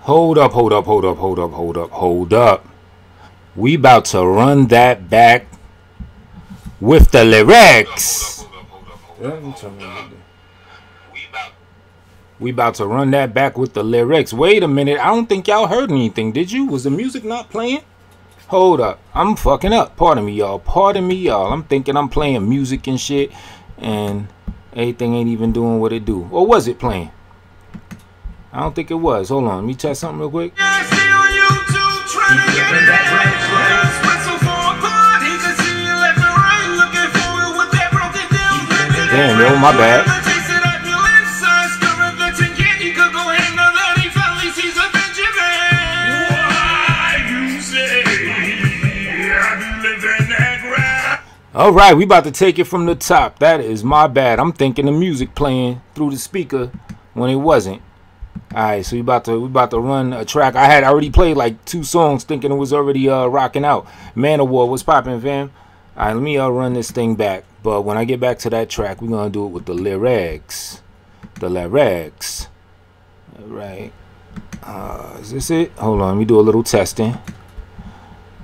Hold up. We about to run that back with the lyrics. We about to run that back with the lyrics. Wait a minute. I don't think y'all heard anything, did you? Was the music not playing? Hold up. I'm fucking up. Pardon me, y'all. I'm thinking I'm playing music and shit, and everything ain't even doing what it do. Or was it playing? I don't think it was. Hold on. Let me test something real quick. Damn, yo, my bad. All right, we about to take it from the top. That is my bad. I'm thinking the music playing through the speaker when it wasn't. All right, so we about to run a track. I had already played like 2 songs, thinking it was already rocking out. Man of War, what's popping, fam? All right, let me run this thing back. But when I get back to that track, we're gonna do it with the lyrics. The lyrics. All right. Is this it? Hold on, let me do a little testing.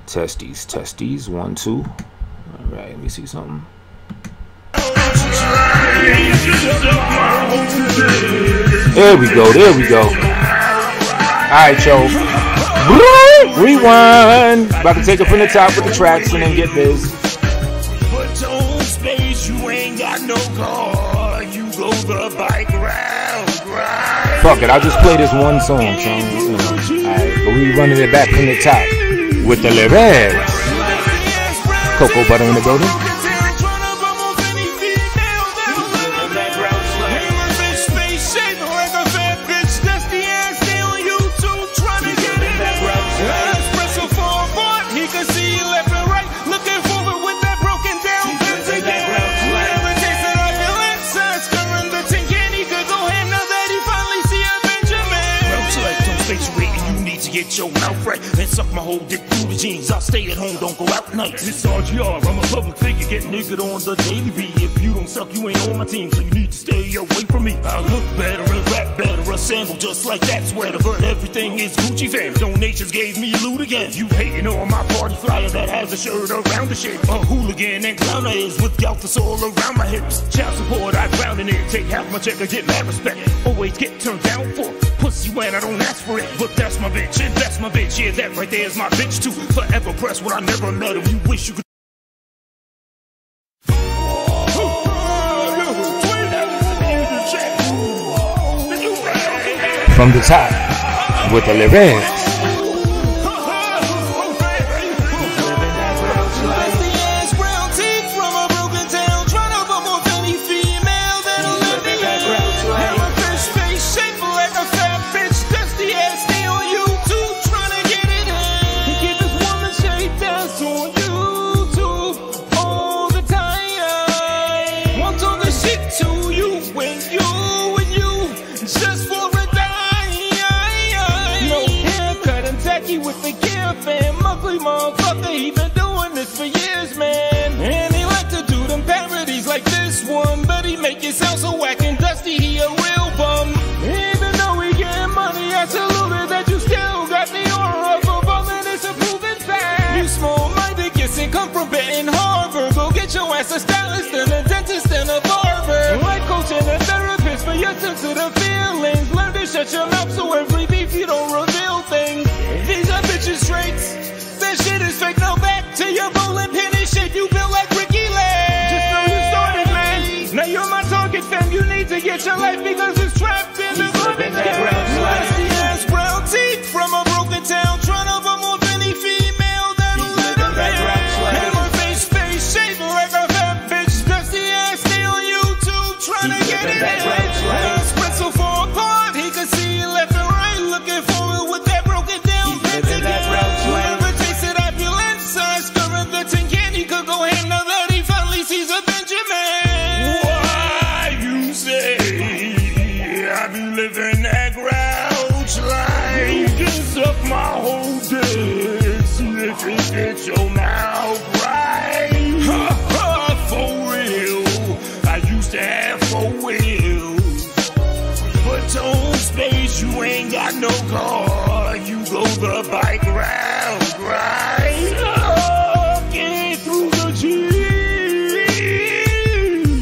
Testies. 1, 2. All right, let me see something. There we go. Alright, yo. Rewind. About to take it from the top with the tracks and then get this. Fuck it, I'll just play this one song, son. Alright, but we running it back from the top with the lyrics. Cocoa butter in the building. Get your mouth right and suck my whole dick through the jeans. I'll stay at home, don't go out nights. It's RGR, I'm a public figure, get nigga on the daily beat. If you don't suck, you ain't on my team, so you need to stay away from me. I look better and rap better, assemble just like that sweater, but everything is Gucci fam. Donations gave me loot again. You hating on my party flyer that has a shirt around the shape. A hooligan and clowner is with Galtas all around my hips. Child support, I drown in it, take half my check, I get mad respect. Always get turned down for pussy when I don't ask for it, but that's my bitch, and that's my bitch, yeah, that right there is my bitch too. Forever pressed when I never met him, you wish you could. From the top with the lyrics. Motherfucker, he been doing this for years, man. And he like to do them parodies like this one, but he make it sound so whack and dusty, he a real bum. Even though he getting money, I salute it that you still got the aura of a bum, and it's a proven fact. You small-minded kids and come from Benton Harbor. Go get your ass a stylist and a dentist and a barber. Life coach and a therapist for your sensitive feelings. Learn to shut your mouth so every beef you don't reveal things. These are bitches traits. That shit is fake, now back to your bowling pin and shape. You built like Ricky Lake. Just know you started, man. Now you're my target, fam. You need to get your life because it's trapped in the garbage can. Nasty ass brown teeth from a broken town, trying to bum off any female that'll let him in. And my face shaped like a fat bitch. Dusty ass stay on YouTube, trying to get it in. Spread so far apart, he could see you left and right, looking forward with that broken down bitch again. Living that grouch life, just suck my whole dick. See if you get your mouth right. For real, I used to have 4 wheels, but on space you ain't got no car. the bike round, right? Walking through the G.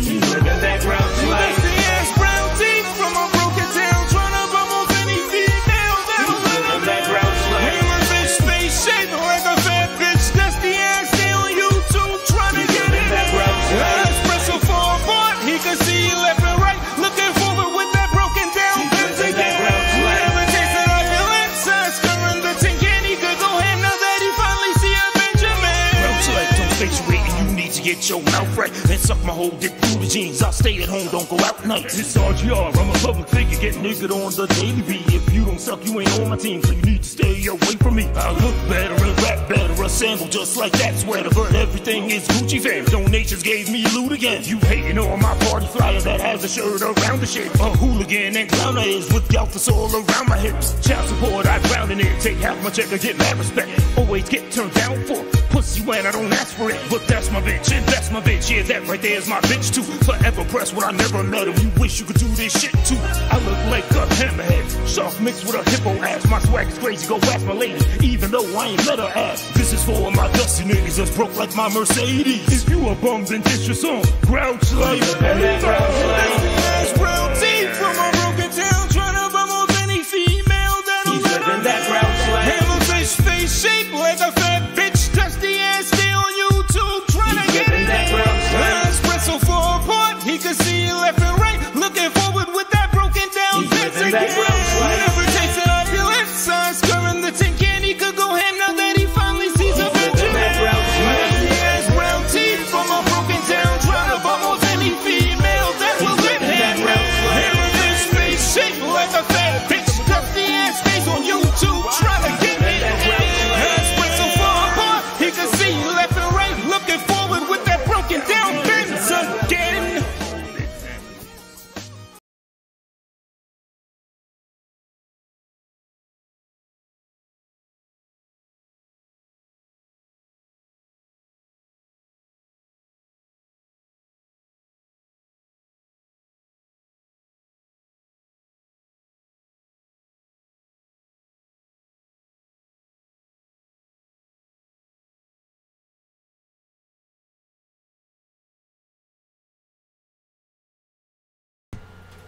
He's living that grouch life. Dusty ass brown teeth from a broken town, trying to bumble any female that'll Living that grouch life. him a bitch face shaped like a fat bitch. Dusty ass stay on YouTube trying to get it. That grouch life. Espresso for a part, he can see left and right, looking forward with that broken down Benz living that again. grouch life. Never tasted opulence, stirring the tin can, he could go ham now that he finally see a Benjamin. Grouch life, don't face your weight and you need to get your mouth right and suck my whole dick through the jeans. I'll stay at home, don't go out nights. It's RGR, I'm a public figure, get nigga on the daily beat. If you don't suck, you ain't on my team, so you need to stay away from me. I look better and rap better, assemble just like that sweater, but everything is Gucci fam. Donations gave me loot again. You hating on my party flyer that has a shirt around the shape. A hooligan and clowner is with Galphus all around my hips. Child support, I drown in it. Take half my check and get mad respect. Always get turned down for pussy when I don't ask for it. But that's my bitch, and that's my bitch. Yeah, that right there is my bitch too. Forever pressed when I never met him. You wish you could do this shit too. I look like a hammerhead, soft mixed with a hippo ass. My swag is crazy, go ask my lady, even though I ain't let her ask. This is for my dusty niggas that's broke like my Mercedes. If you a bum, then diss your song. Grouch life. Ass brown teeth from a broken town, trying to bumble any female that'll He's living that grouch life. him a bitch face shaped like a fat bitch. Dusty ass stay on YouTube trying to get living that grouch life. Espresso for a part, he can see left and right, looking forward with that broken down He's Benz living that again. grouch life. Never tasted opulence, stirring the tin can, he could go ham now that he finally sees a Benjamin. that grouch life. Dusty ass brown teeth from a broken town, trying to bumble any female that will let him. that grouch life. Him a bitch face shaped like a fat bitch. Dusty ass stays on YouTube trying to get it. Espresso for a part, he can see left and right, looking forward with that broken down Benz again.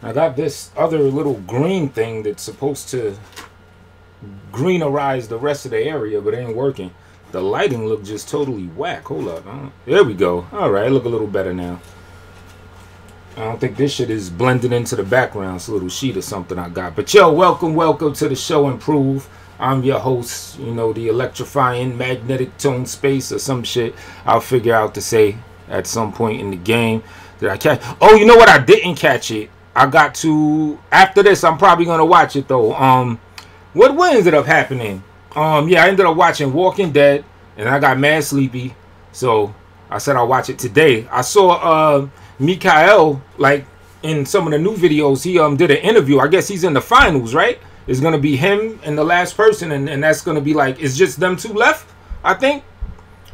I got this other little green thing that's supposed to greenize the rest of the area, but it ain't working. The lighting look just totally whack. Hold up. There we go. All right, look a little better now. I don't think this shit is blended into the background. It's a little sheet or something I got. But yo, welcome to the show Improve. I'm your host, you know, the electrifying magnetic tone space or some shit I'll figure out to say at some point in the game. Did I catch? Oh, you know what? I didn't catch it. I got to, after this, I'm probably going to watch it though. What ended up happening? Yeah, I ended up watching Walking Dead and I got mad sleepy. So I said I'll watch it today. I saw Mikael, like in some of the new videos, he did an interview. I guess he's in the finals, right? It's going to be him and the last person, and that's going to be like, it's just them two left, I think.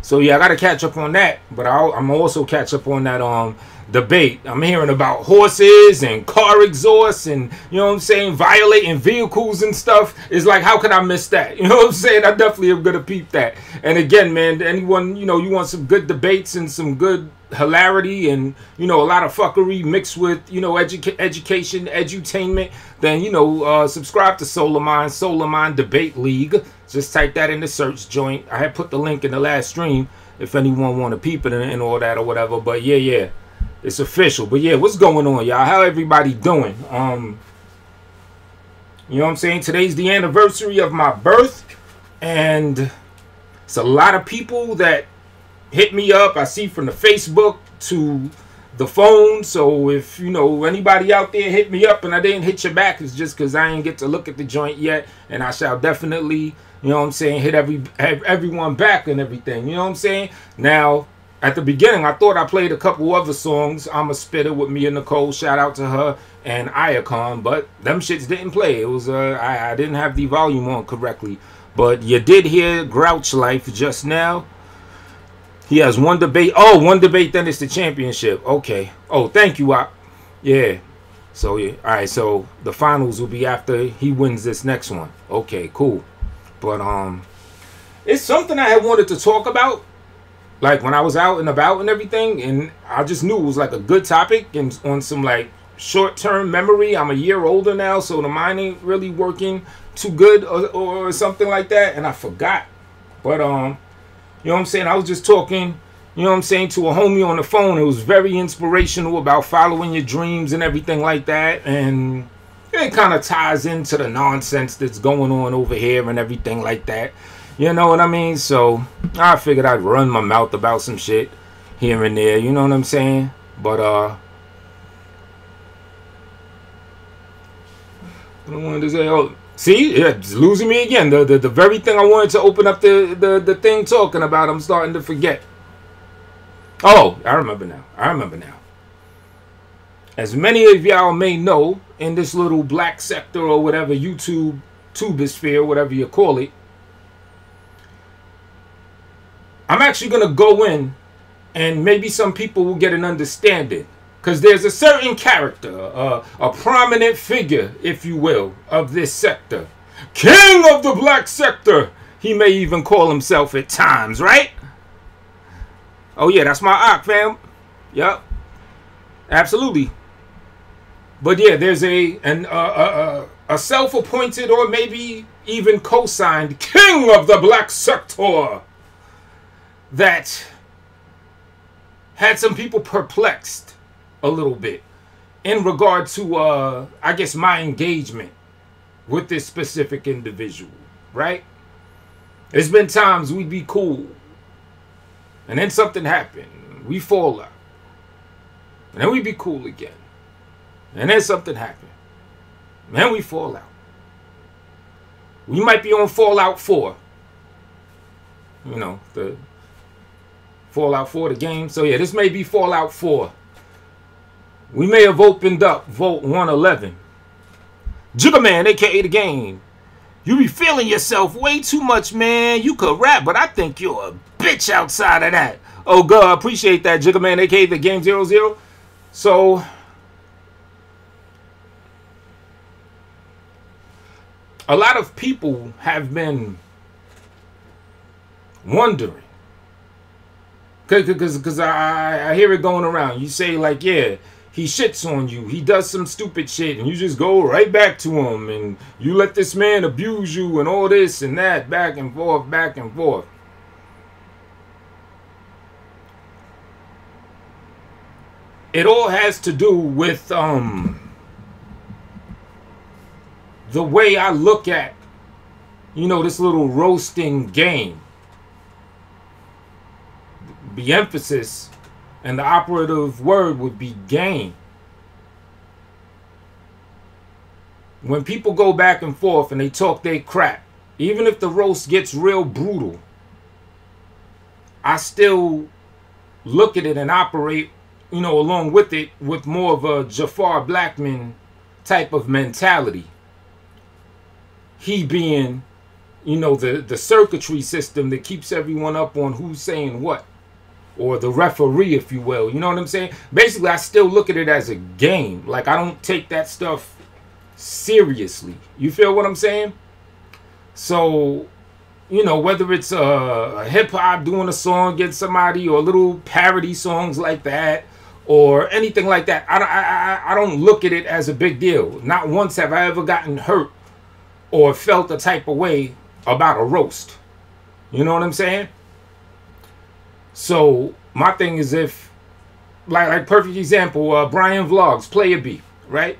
So yeah, I got to catch up on that. But I'm also catch up on that debate. I'm hearing about horses and car exhausts and, you know what I'm saying, violating vehicles and stuff. It's like, how can I miss that? You know what I'm saying? I definitely am going to peep that. And again, man, anyone, you know, you want some good debates and some good hilarity and, you know, a lot of fuckery mixed with, you know, education, edutainment, then, you know, subscribe to Solar Mind Debate League. Just type that in the search joint. I had put the link in the last stream if anyone want to peep it and all that or whatever. But yeah. It's official. But yeah, what's going on, y'all? How everybody doing? You know what I'm saying? Today's the anniversary of my birth. And it's a lot of people that hit me up. I see from the Facebook to the phone. So if, you know, anybody out there hit me up and I didn't hit you back, it's just because I ain't get to look at the joint yet. And I shall definitely, you know what I'm saying, hit everyone back and everything. You know what I'm saying? Now, at the beginning, I thought I played a couple other songs. I'm a Spitter with me and Nicole. Shout out to her and Iacon. But them shits didn't play. It was I didn't have the volume on correctly. But you did hear Grouch Life just now. He has one debate. Oh, one debate, then it's the championship. Okay. Oh, thank you, yeah. So, yeah. All right, so the finals will be after he wins this next one. Okay, cool. But it's something I had wanted to talk about, like when I was out and about and everything, and I just knew it was like a good topic and on some like short-term memory. I'm a year older now, so the mind ain't really working too good or something like that, and I forgot. But you know what I'm saying, I was just talking, you know what I'm saying, to a homie on the phone. It was very inspirational about following your dreams and everything like that, and it kind of ties into the nonsense that's going on over here and everything like that. You know what I mean? So I figured I'd run my mouth about some shit here and there, you know what I'm saying? But I wanted to say, oh, see, yeah, it's losing me again. The very thing I wanted to open up the thing talking about, I'm starting to forget. Oh, I remember now. As many of y'all may know, in this little black sector or whatever, YouTube, tubosphere, whatever you call it, I'm actually going to go in and maybe some people will get an understanding. Because there's a certain character, a prominent figure, if you will, of this sector. King of the black sector, he may even call himself at times, right? Oh yeah, that's my Ock, fam. Yup. Absolutely. But yeah, there's a self-appointed or maybe even co-signed king of the black sector that had some people perplexed a little bit in regard to, I guess, my engagement with this specific individual, right? There's been times we'd be cool, and then something happened. We fall out, and then we'd be cool again, and then something happened, and then we fall out. We might be on Fallout 4, you know, the Fallout 4, the game. So yeah, this may be Fallout 4. We may have opened up Vault 111. Jigga Man, aka the game. You be feeling yourself way too much, man. You could rap, but I think you're a bitch outside of that. Oh God, appreciate that, Jigga Man, aka the game 00. So a lot of people have been wondering. Because I hear it going around. You say like, yeah, he shits on you. He does some stupid shit. And you just go right back to him. And you let this man abuse you and all this and that. Back and forth, back and forth. It all has to do with the way I look at, you know, this little roasting game. The emphasis and the operative word would be game. When people go back and forth and they talk their crap, even if the roast gets real brutal, I still look at it and operate, you know, along with it with more of a Jafar Blackman type of mentality. He being, you know, the circuitry system that keeps everyone up on who's saying what. Or the referee, if you will. You know what I'm saying? Basically, I still look at it as a game. Like, I don't take that stuff seriously. You feel what I'm saying? So, you know, whether it's a hip-hop doing a song against somebody or little parody songs like that or anything like that, I don't look at it as a big deal. Not once have I ever gotten hurt or felt a type of way about a roast. You know what I'm saying? So my thing is, if like perfect example, Brian Vlogs, Player B, right?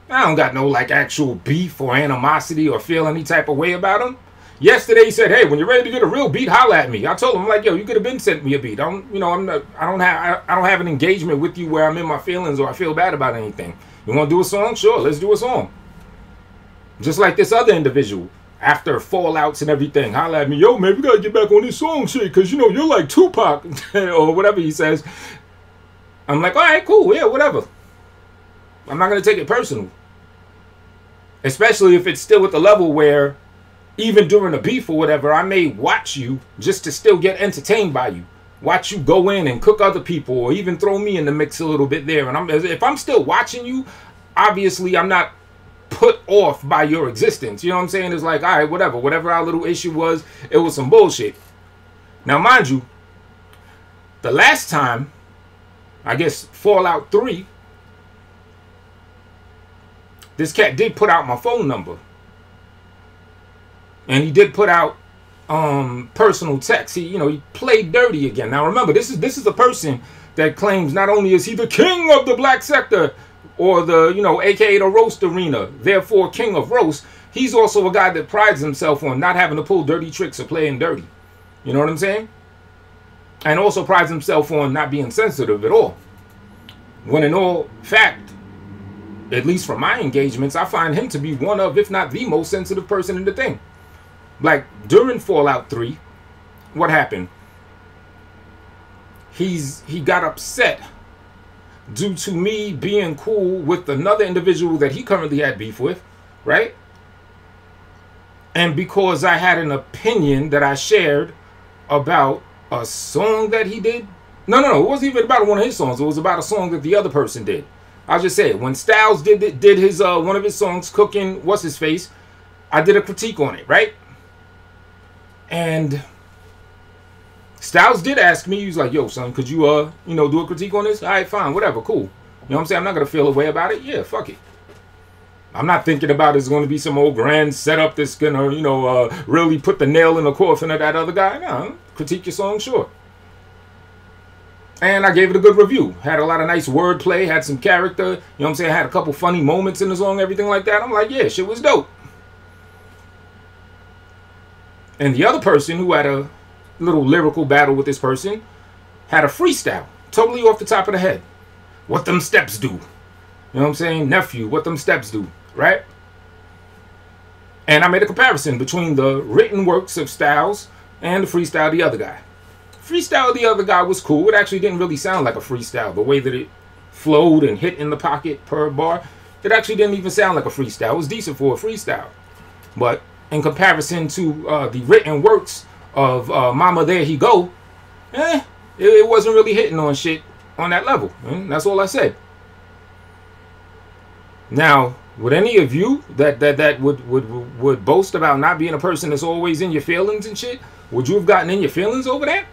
I don't got no like actual beef or animosity or feel any type of way about him. Yesterday he said, "Hey, when you're ready to get a real beat, holla at me." I told him, I'm like, "Yo, you could have been sent me a beat. I don't have an engagement with you where I'm in my feelings or I feel bad about anything. You want to do a song? Sure, let's do a song." Just like this other individual. After fallouts and everything, holla at me, "Yo, man, we gotta get back on this song shit, because, you know, you're like Tupac," or whatever he says. I'm like, all right, cool, yeah, whatever. I'm not gonna take it personal. Especially if it's still at the level where, even during a beef or whatever, I may watch you just to still get entertained by you. Watch you go in and cook other people, or even throw me in the mix a little bit there. And if I'm still watching you, obviously I'm not put off by your existence. You know what I'm saying? It's like, all right, whatever our little issue was, it was some bullshit. Now, mind you, the last time, I guess Fallout 3, this cat did put out my phone number. And he did put out personal text. He played dirty again. Now remember, this is a person that claims not only is he the king of the black sector, or the, aka the roast arena, therefore king of roast, he's also a guy that prides himself on not having to pull dirty tricks or playing dirty. You know what I'm saying? And also prides himself on not being sensitive at all. When in all fact, at least from my engagements, I find him to be one of, if not the most sensitive person in the thing. Like, during Fallout 3, what happened? He got upset due to me being cool with another individual that he currently had beef with, right? And because I had an opinion that I shared about a song that he did. No, it wasn't even about one of his songs. It was about a song that the other person did. I'll just say it. When Styles did his one of his songs, Cooking What's His Face, I did a critique on it, right? And Styles did ask me, he was like, yo, son, could you, do a critique on this? All right, fine, whatever, cool. You know what I'm saying? I'm not going to feel a way about it. Yeah, fuck it. I'm not thinking about it's going to be some old grand setup that's going to, really put the nail in the coffin of that other guy. No, critique your song, sure. And I gave it a good review. Had a lot of nice wordplay, had some character. You know what I'm saying? Had a couple funny moments in the song, everything like that. I'm like, yeah, shit was dope. And the other person who had a little lyrical battle with this person had a freestyle, totally off the top of the head. What them steps do. You know what I'm saying? Nephew, what them steps do, right? And I made a comparison between the written works of Styles and the freestyle of the other guy. Freestyle of the other guy was cool. It actually didn't really sound like a freestyle. The way that it flowed and hit in the pocket per bar, it actually didn't even sound like a freestyle. It was decent for a freestyle. But in comparison to the written works of Mama There He Go, it wasn't really hitting on shit on that level. And that's all I said. Now, would any of you that would boast about not being a person that's always in your feelings and shit, would you have gotten in your feelings over that?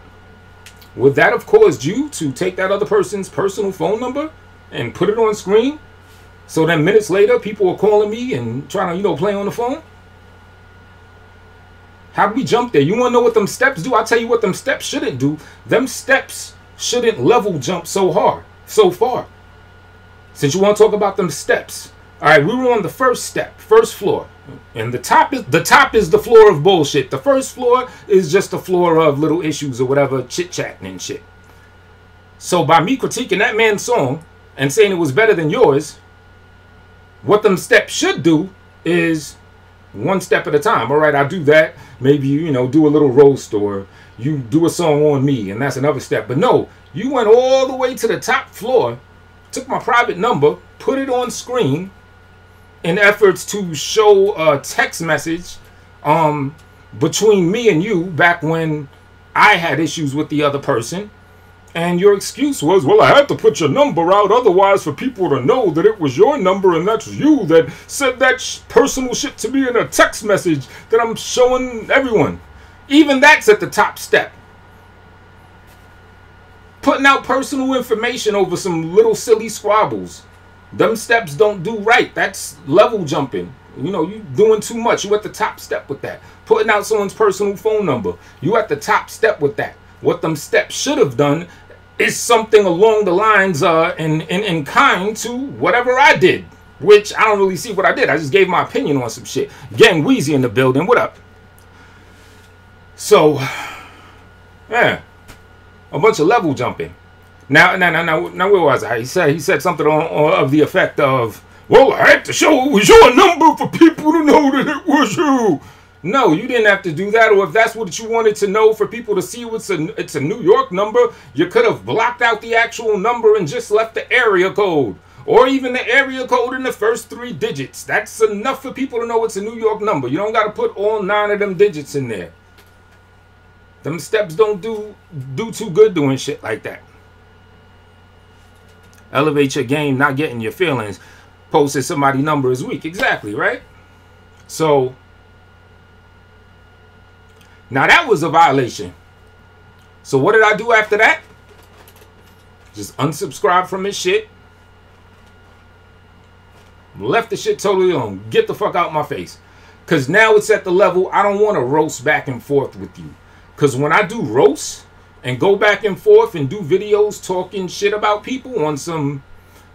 Would that have caused you to take that other person's personal phone number and put it on screen? So then minutes later, people are calling me and trying to, play on the phone? How do we jump there? You want to know what them steps do? I'll tell you what them steps shouldn't do. Them steps shouldn't level jump so far. Since you want to talk about them steps. All right, we were on the first step, first floor. And the top is the floor of bullshit. The first floor is just the floor of little issues or whatever, chit-chatting and shit. So by me critiquing that man's song and saying it was better than yours, what them steps should do is one step at a time. All right, I'll do that. Maybe, do a little roast, or you do a song on me, and that's another step. But no, you went all the way to the top floor, took my private number, put it on screen in efforts to show a text message between me and you back when I had issues with the other person. And your excuse was, well, I had to put your number out otherwise for people to know that it was your number and that's you that said that personal shit to me in a text message that I'm showing everyone. Even that's at the top step. Putting out personal information over some little silly squabbles. Them steps don't do right. That's level jumping. You doing too much. You at the top step with that. Putting out someone's personal phone number. You at the top step with that. What them steps should have done is something along the lines in kind to whatever I did, which I don't really see what I did. I just gave my opinion on some shit. Gang Wheezy in the building. What up? So, yeah, a bunch of level jumping. Now, where was I? He said something of the effect of, well, I had to show it was your number for people to know that it was you. No, you didn't have to do that. Or if that's what you wanted to know for people to see it's a New York number, you could have blocked out the actual number and just left the area code. Or even the area code in the first 3 digits. That's enough for people to know it's a New York number. You don't got to put all 9 of them digits in there. Them steps don't do too good doing shit like that. Elevate your game, not getting your feelings. posted somebody's number is weak. Exactly, right? So now that was a violation. So what did I do after that? Just unsubscribe from his shit. Left the shit totally alone. Get the fuck out my face. Because now it's at the level I don't want to roast back and forth with you. Because when I do roasts and go back and forth and do videos talking shit about people on some...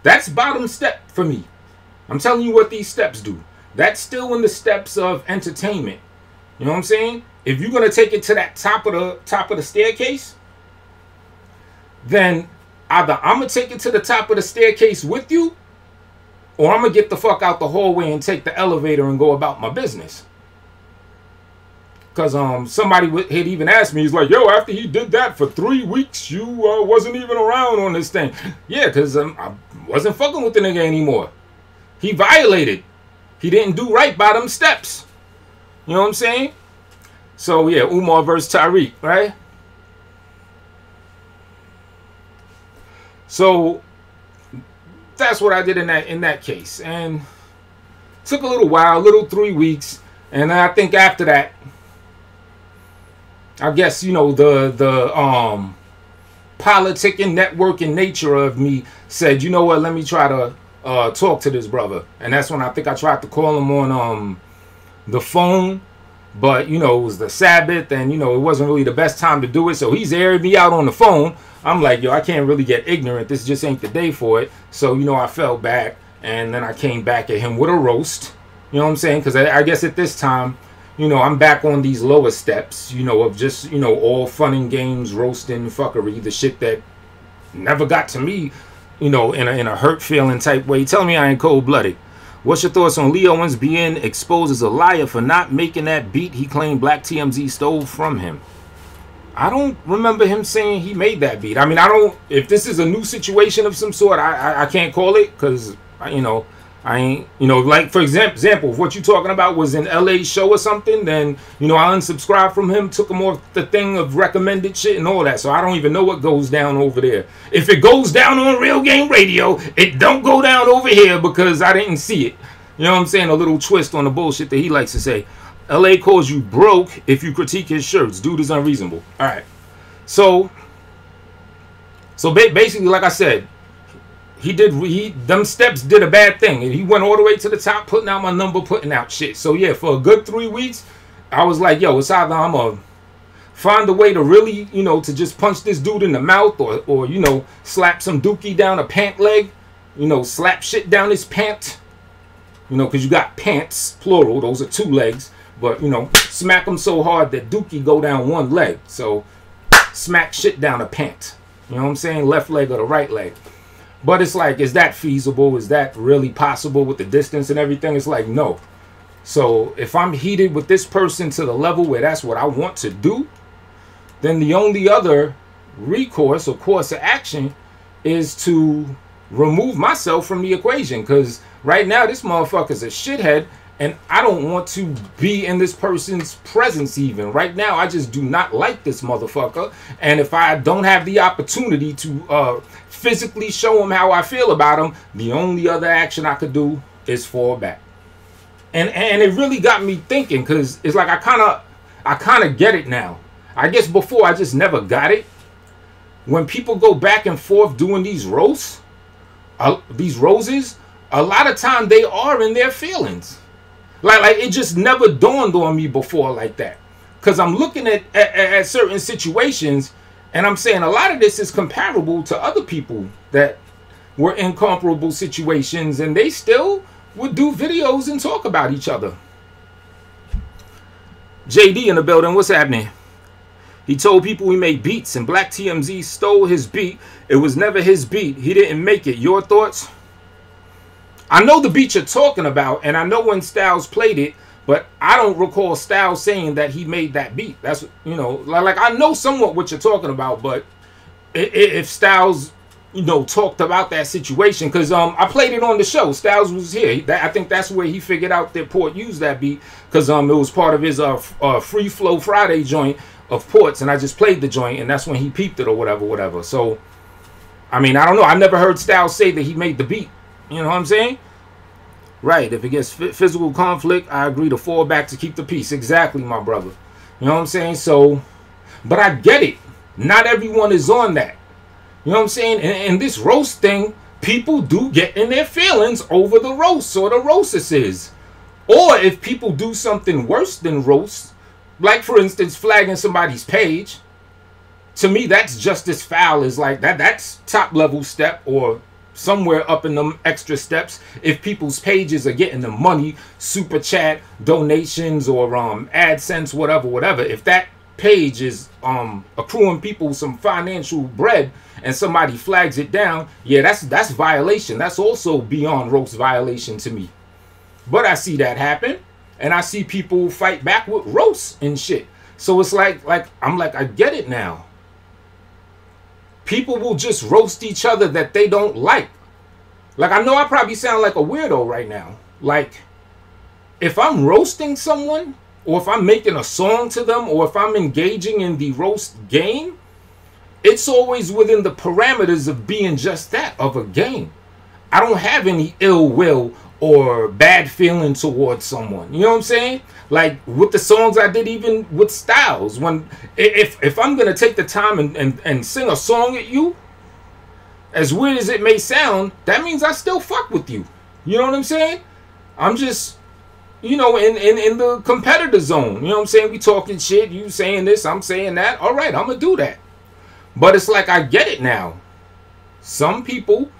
That's bottom step for me. I'm telling you what these steps do. That's still in the steps of entertainment. You know what I'm saying? If you're going to take it to that top of the staircase, then either I'm going to take it to the top of the staircase with you, or I'm going to get the fuck out the hallway and take the elevator and go about my business. Because somebody had even asked me, he's like, yo, after he did that for 3 weeks, you wasn't even around on this thing. Yeah, because I wasn't fucking with the nigga anymore. He violated. He didn't do right by them steps. You know what I'm saying? So, yeah, Umar versus Tariq, right? So that's what I did in that case, and took a little while, 3 weeks, and I think after that, I guess, you know, the politicking, networking nature of me said, you know what, let me try to talk to this brother, and that's when I think I tried to call him on the phone, but you know, it was the Sabbath, and you know, it wasn't really the best time to do it, so he's airing me out on the phone. I'm like, yo, I can't really get ignorant. This just ain't the day for it. So, you know, I fell back, and then I came back at him with a roast. You know what I'm saying? Because I guess at this time, you know, I'm back on these lower steps, you know, of just, you know, all fun and games, roasting, fuckery, the shit that never got to me, you know, in a hurt feeling type way. Tell me I ain't cold-blooded. What's your thoughts on Leo Owens being exposed as a liar for not making that beat he claimed Black TMZ stole from him? I don't remember him saying he made that beat. I mean, I don't... If this is a new situation of some sort, I can't call it, because, you know, I ain't... You know, like, for example, if what you're talking about was an LA show or something, then, you know, I unsubscribed from him, took him off the thing of recommended shit and all that, so I don't even know what goes down over there. If it goes down on Real Game Radio, it don't go down over here because I didn't see it. You know what I'm saying? A little twist on the bullshit that he likes to say. LA calls you broke if you critique his shirts. Dude is unreasonable. All right. So basically, like I said, them steps did a bad thing. And he went all the way to the top, putting out my number, putting out shit. So yeah, for a good 3 weeks, I was like, yo, it's either I'm going to find a way to really, you know, to just punch this dude in the mouth, or you know, slap some dookie down a pant leg, you know, slap shit down his pant, you know, because you got pants, plural, those are 2 legs. But, you know, smack him so hard that dookie go down 1 leg. So, smack shit down a pant. You know what I'm saying? Left leg or the right leg. But it's like, is that feasible? Is that really possible with the distance and everything? It's like, no. So, if I'm heated with this person to the level where that's what I want to do, then the only other recourse or course of action is to remove myself from the equation. Because right now, this motherfucker's a shithead. And I don't want to be in this person's presence even. Right now, I just do not like this motherfucker. And if I don't have the opportunity to physically show him how I feel about him, the only other action I could do is fall back. And it really got me thinking, because it's like I kind of get it now. I guess before I just never got it. When people go back and forth doing these roasts, these roses, a lot of time they are in their feelings. Like it just never dawned on me before like that. Because I'm looking at certain situations, and I'm saying a lot of this is comparable to other people that were in comparable situations, and they still would do videos and talk about each other. JD in the building, what's happening? He told people he made beats, and Black TMZ stole his beat. It was never his beat. He didn't make it. Your thoughts? I know the beat you're talking about, and I know when Styles played it, but I don't recall Styles saying that he made that beat. That's, you know, like I know somewhat what you're talking about, but if Styles, you know, talked about that situation, because I played it on the show. Styles was here. I think that's where he figured out that Port used that beat, because it was part of his Free Flow Friday joint of Port's, and I just played the joint, and that's when he peeped it or whatever. So, I mean, I don't know. I never heard Styles say that he made the beat. You know what I'm saying? Right. If it gets physical conflict, I agree to fall back to keep the peace. Exactly, my brother. You know what I'm saying? So, but I get it. Not everyone is on that. You know what I'm saying? And this roast thing, people do get in their feelings over the roast or the roastesses. Or if people do something worse than roast, like for instance, flagging somebody's page, to me, that's just as foul as like that. That's top level step or somewhere up in them extra steps. If people's pages are getting the money, super chat, donations, or AdSense, whatever. If that page is accruing people some financial bread and somebody flags it down, yeah, that's violation. That's also beyond roast violation to me. But I see that happen, and I see people fight back with roasts and shit. So it's like I'm like, I get it now. People will just roast each other that they don't like. Like, I know I probably sound like a weirdo right now. Like, if I'm roasting someone, or if I'm making a song to them, or if I'm engaging in the roast game, it's always within the parameters of being just that, of a game. I don't have any ill will or bad feeling towards someone. You know what I'm saying? Like with the songs I did, even with Styles, when if I'm gonna take the time and sing a song at you, as weird as it may sound, that means I still fuck with you. You know what I'm saying? I'm just, you know, in the competitor zone. You know what I'm saying? We talking shit, you saying this, I'm saying that. All right, I'm gonna do that. But it's like, I get it now. Some people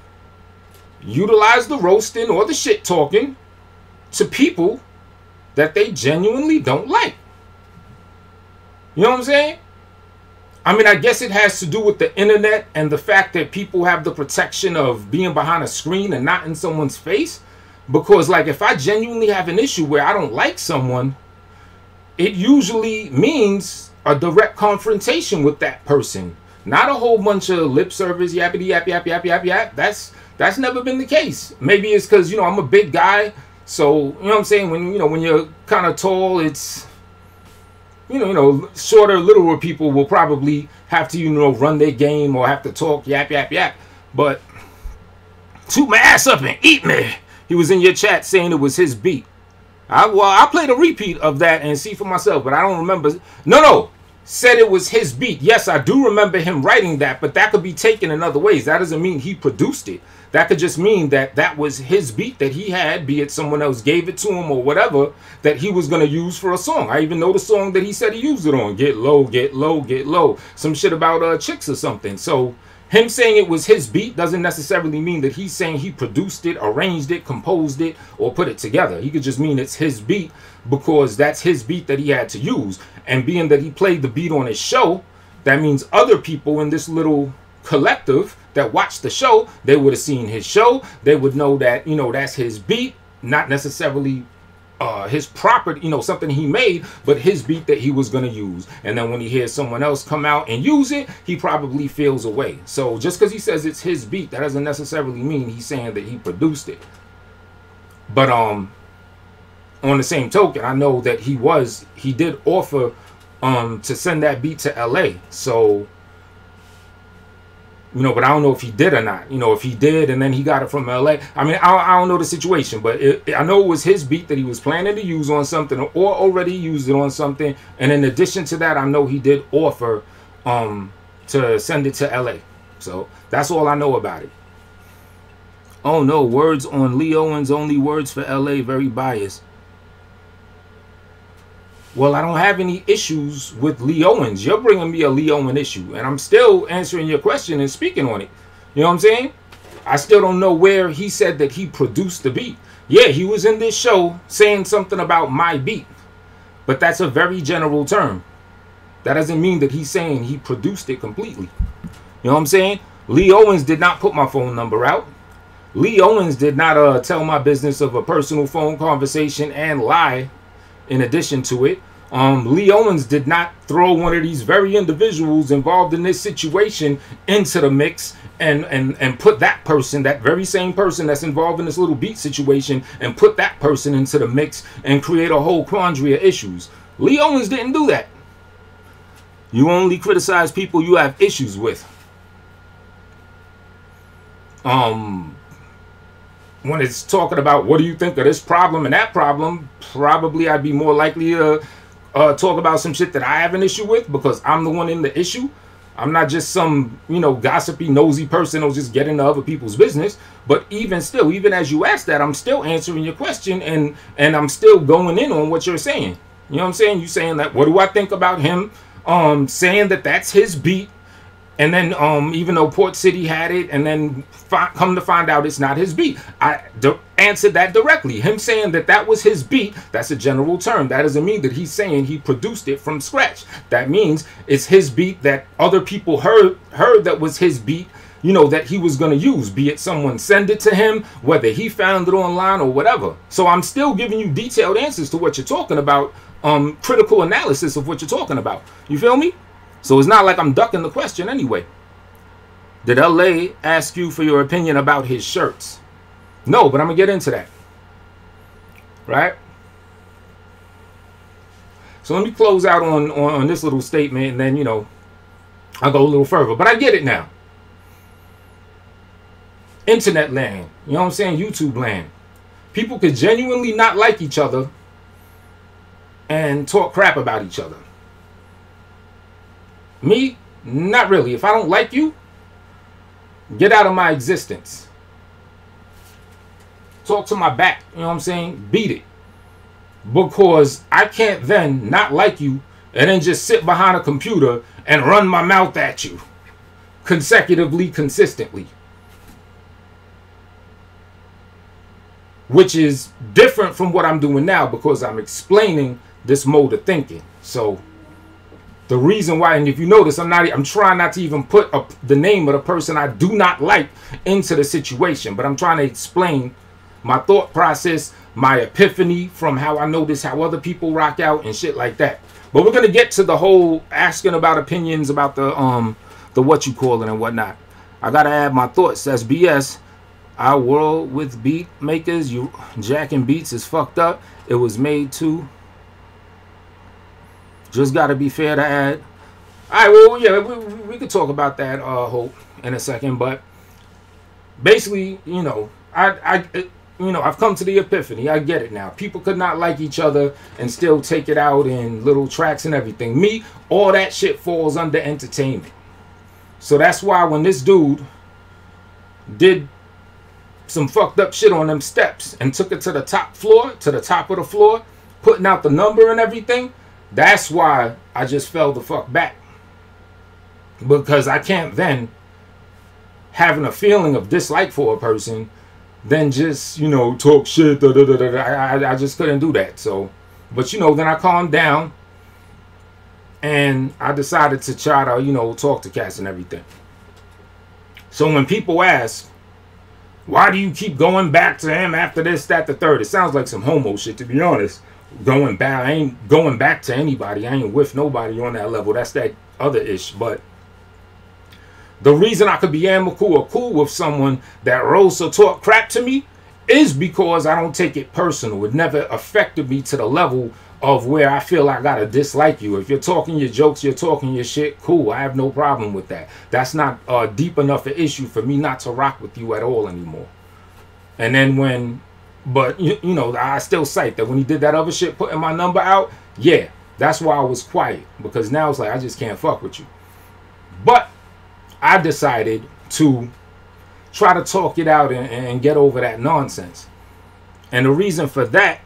utilize the roasting or the shit talking to people that they genuinely don't like. You know what I'm saying? I mean, I guess it has to do with the internet and the fact that people have the protection of being behind a screen and not in someone's face. Because, like, if I genuinely have an issue where I don't like someone, it usually means a direct confrontation with that person. Not a whole bunch of lip service, yappity yap yap yap yap yap. That's never been the case. Maybe it's because, you know, I'm a big guy. So, you know what I'm saying? When you're kind of tall, it's, you know, shorter, littler people will probably have to, you know, run their game or have to talk yap yap yap. But toot my ass up and eat me. He was in your chat saying it was his beat. I played a repeat of that and see for myself, but I don't remember. No. Said it was his beat. Yes, I do remember him writing that, but that could be taken in other ways. That doesn't mean he produced it. That could just mean that that was his beat that he had, be it someone else gave it to him or whatever, that he was going to use for a song. I even know the song that he said he used it on. Get low, get low, get low. Some shit about chicks or something. So him saying it was his beat doesn't necessarily mean that he's saying he produced it, arranged it, composed it, or put it together. He could just mean it's his beat because that's his beat that he had to use. And being that he played the beat on his show, that means other people in this little collective that watched the show, they would have seen his show. They would know that, you know, that's his beat, not necessarily his property, you know, something he made, but his beat that he was going to use. And then when he hears someone else come out and use it, he probably feels away. So just because he says it's his beat, that doesn't necessarily mean he's saying that he produced it. But on the same token, I know that he did offer to send that beat to LA. So, you know, but I don't know if he did or not. You know, if he did and then he got it from LA. I mean, I don't know the situation, but I know it was his beat that he was planning to use on something or already used it on something. And in addition to that, I know he did offer to send it to LA. So that's all I know about it. Oh no, words on Lee Owens, only words for LA, very biased. Well, I don't have any issues with Lee Owens. You're bringing me a Lee Owens issue, and I'm still answering your question and speaking on it. You know what I'm saying? I still don't know where he said that he produced the beat. Yeah, he was in this show saying something about my beat, but that's a very general term. That doesn't mean that he's saying he produced it completely. You know what I'm saying? Lee Owens did not put my phone number out. Lee Owens did not tell my business of a personal phone conversation and lie in addition to it. Lee Owens did not throw one of these very individuals involved in this situation into the mix and put that person, that very same person that's involved in this little beat situation, and put that person into the mix and create a whole quandary of issues. Lee Owens didn't do that. You only criticize people you have issues with. when it's talking about what do you think of this problem and that problem, probably I'd be more likely to talk about some shit that I have an issue with because I'm the one in the issue. I'm not just some, you know, gossipy, nosy person who'll just get into other people's business. But even still, even as you ask that, I'm still answering your question and I'm still going in on what you're saying. You know what I'm saying? You saying that, what do I think about him saying that that's his beat? And then even though Port City had it, and then come to find out it's not his beat. I answered that directly. Him saying that that was his beat, that's a general term. That doesn't mean that he's saying he produced it from scratch. That means it's his beat that other people heard that was his beat, you know, that he was going to use. Be it someone send it to him, whether he found it online or whatever. So I'm still giving you detailed answers to what you're talking about, critical analysis of what you're talking about. You feel me? So it's not like I'm ducking the question anyway. Did LA ask you for your opinion about his shirts? No, but I'm going to get into that. Right? So let me close out on this little statement and then, you know, I'll go a little further. But I get it now. Internet land. You know what I'm saying? YouTube land. People could genuinely not like each other and talk crap about each other. Me, not really. If I don't like you, get out of my existence. Talk to my back. You know what I'm saying? Beat it. Because I can't then not like you and then just sit behind a computer and run my mouth at you consecutively, consistently. Which is different from what I'm doing now because I'm explaining this mode of thinking. So the reason why, and if you notice, I'm trying not to even put the name of the person I do not like into the situation, but I'm trying to explain my thought process, my epiphany from how I notice how other people rock out and shit like that. But we're gonna get to the whole asking about opinions about the what you call it and whatnot. I gotta add my thoughts. That's BS. Our world with beat makers, you jacking beats is fucked up. It was made to. Just got to be fair to add. All right, well, yeah, we could talk about that, Hope, in a second. But basically, you know, I've come to the epiphany. I get it now. People could not like each other and still take it out in little tracks and everything. Me, all that shit falls under entertainment. So that's why when this dude did some fucked up shit on them steps and took it to the top floor, to the top of the floor, putting out the number and everything, that's why I just fell the fuck back. Because I can't then, having a feeling of dislike for a person, then just, you know, talk shit. I just couldn't do that. So, but, you know, then I calmed down. And I decided to try to, you know, talk to cats and everything. So when people ask, why do you keep going back to him after this, that, the third? It sounds like some homo shit, to be honest. Going back, I ain't going back to anybody. I ain't with nobody on that level. That's that other ish. But the reason I could be amicable or cool with someone that roasts or talk crap to me is because I don't take it personal. It never affected me to the level of where I feel I gotta dislike you. If you're talking your jokes, you're talking your shit, cool. I have no problem with that. That's not deep enough an issue for me not to rock with you at all anymore. And then when, but you know, I still cite that when he did that other shit, putting my number out, yeah, that's why I was quiet. Because now it's like, I just can't fuck with you. But I decided to try to talk it out and get over that nonsense. And the reason for that,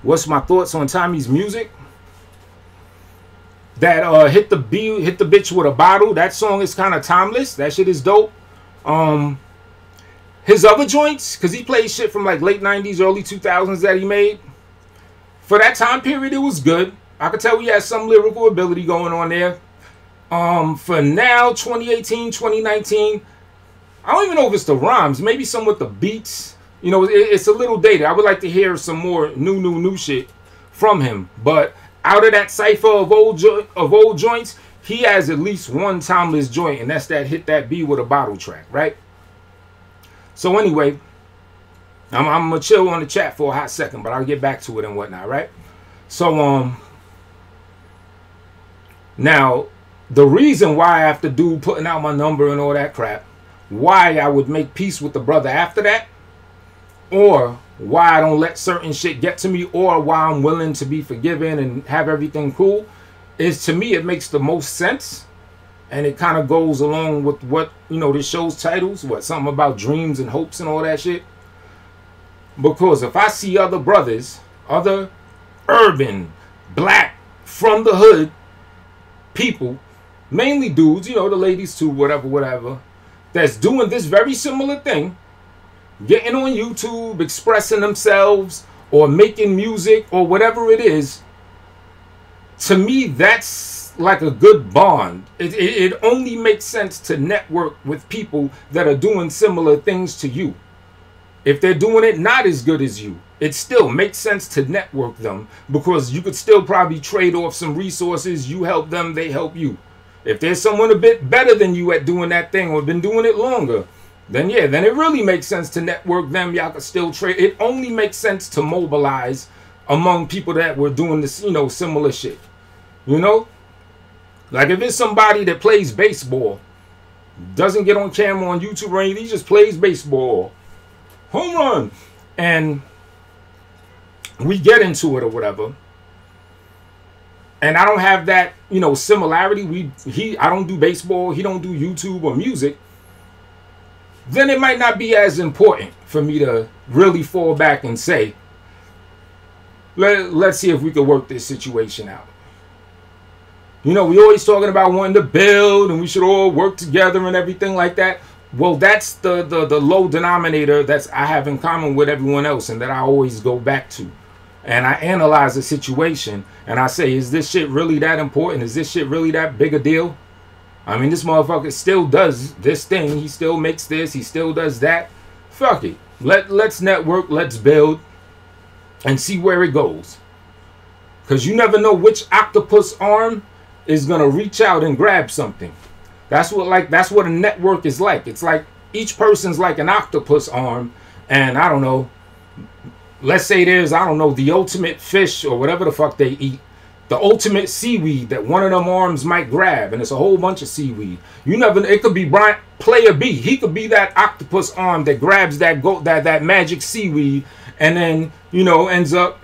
what's my thoughts on Tommy's music? That hit the bitch with a bottle. That song is kind of timeless. That shit is dope. His other joints, because he played shit from like late 90s, early 2000s that he made. For that time period, it was good. I could tell he had some lyrical ability going on there. For now, 2018, 2019, I don't even know if it's the rhymes. Maybe some with the beats. You know, it's a little dated. I would like to hear some more new shit from him. But out of that cipher of old joints, he has at least one timeless joint, and that's that Hit That B with a Bottle track, right? So anyway, I'm gonna chill on the chat for a hot second, but I'll get back to it and whatnot, right? So now the reason why after dude putting out my number and all that crap, why I would make peace with the brother after that, or why I don't let certain shit get to me, or why I'm willing to be forgiven and have everything cool, is, to me, it makes the most sense. And it kind of goes along with what, you know, this show's titles, what, something about dreams and hopes and all that shit. Because if I see other brothers, other urban, black, from the hood people, mainly dudes, you know, the ladies too, whatever, that's doing this very similar thing, getting on YouTube, expressing themselves, or making music, or whatever it is, to me, that's like a good bond. It only makes sense to network with people that are doing similar things to you. If they're doing it not as good as you, it still makes sense to network them, because you could still probably trade off some resources. You help them, they help you. If there's someone a bit better than you at doing that thing, or been doing it longer, then yeah, then it really makes sense to network them. Y'all could still trade. It only makes sense to mobilize among people that were doing this, you know, similar shit. You know? Like if it's somebody that plays baseball, doesn't get on camera on YouTube or anything, he just plays baseball, home run, and we get into it or whatever, and I don't have that, you know, similarity. I don't do baseball, he don't do YouTube or music, then it might not be as important for me to really fall back and say, let's see if we can work this situation out. You know, we always talking about wanting to build and we should all work together and everything like that. Well, that's the low denominator that's I have in common with everyone else, and that I always go back to. And I analyze the situation and I say, is this shit really that important? Is this shit really that big a deal? I mean, this motherfucker still does this thing. He still makes this. He still does that. Fuck it. Let's network. Let's build and see where it goes. Because you never know which octopus arm is going to reach out and grab something. That's what a network is like. It's like each person's like an octopus arm, and I don't know, let's say there's, I don't know, the ultimate fish or whatever the fuck they eat, the ultimate seaweed that one of them arms might grab, and it's a whole bunch of seaweed. You never, it could be player B. He could be that octopus arm that grabs that magic seaweed, and then, you know, ends up,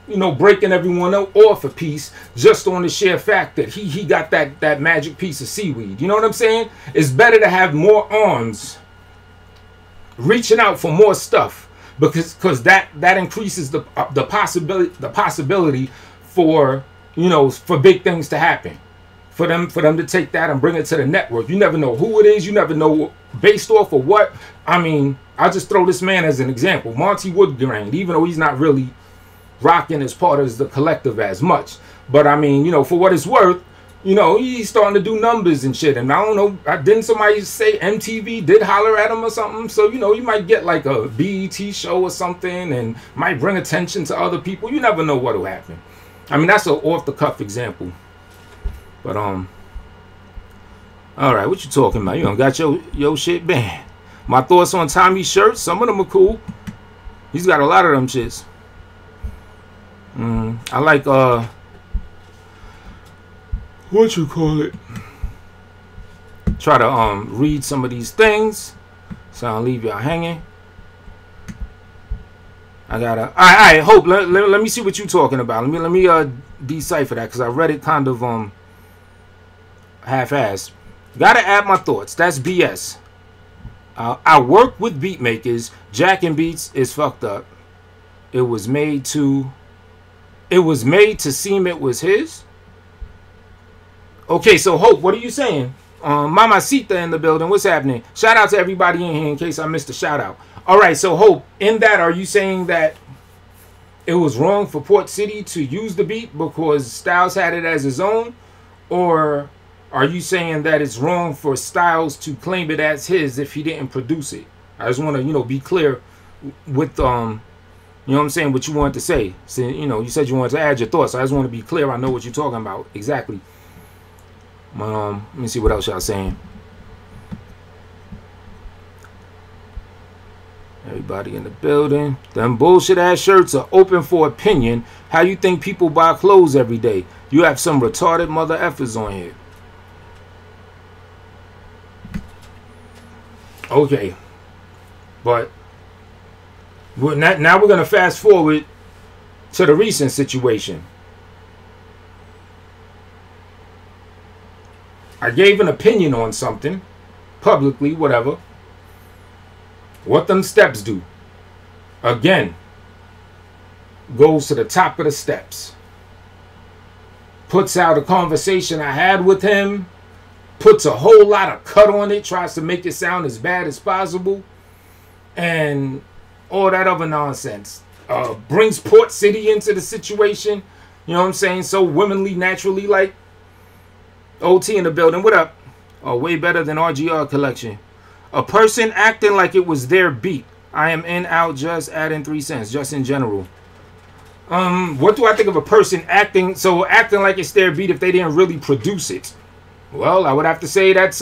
you know, breaking everyone off a piece just on the sheer fact that he got that magic piece of seaweed. You know what I'm saying? It's better to have more arms reaching out for more stuff, because that increases the possibility for, you know, for big things to happen, for them to take that and bring it to the network. You never know who it is. You never know based off of what. I mean, I'll just throw this man as an example, Monty Woodgrain, even though he's not really rocking as part of the collective as much, but I mean, you know, for what it's worth, you know, he's starting to do numbers and shit, and I don't know, didn't somebody say MTV did holler at him or something? So, you know, you might get like a BET show or something, and might bring attention to other people. You never know what will happen. I mean, that's an off the cuff example, but all right, what you talking about? You don't got your shit banned. My thoughts on Tommy's shirts, some of them are cool. He's got a lot of them shits. I like what you call it, try to read some of these things so I don't leave y'all hanging. I gotta, all right, Hope, let me see what you talking about. Let me decipher that, because I read it kind of half-assed. Gotta add my thoughts. That's BS. I work with beat makers. Jacking beats is fucked up. It was made to seem it was his. Okay, so Hope, what are you saying? Mamacita in the building. What's happening? Shout out to everybody in here in case I missed a shout out. All right, so Hope, in that, are you saying that it was wrong for Port City to use the beat because Styles had it as his own? Or are you saying that it's wrong for Styles to claim it as his if he didn't produce it? I just want to, you know, be clear with, you know what I'm saying, what you wanted to say. So, you know, you said you wanted to add your thoughts. So I just want to be clear. I know what you're talking about exactly. Let me see what else y'all saying. Everybody in the building. Them bullshit ass shirts are open for opinion. How you think people buy clothes every day? You have some retarded mother effers on here. Okay. But Now we're going to fast forward to the recent situation. I gave an opinion on something, publicly, whatever. What them steps do, again, goes to the top of the steps. Puts out a conversation I had with him, puts a whole lot of cut on it, tries to make it sound as bad as possible, and all that other nonsense. Brings Port City into the situation, you know what I'm saying, so womanly, naturally, like OT in the building. What up? Oh, way better than RGR collection. A person acting like it was their beat. I am in, out, just adding 3 cents, just in general. What do I think of a person acting like it's their beat if they didn't really produce it? Well, I would have to say that's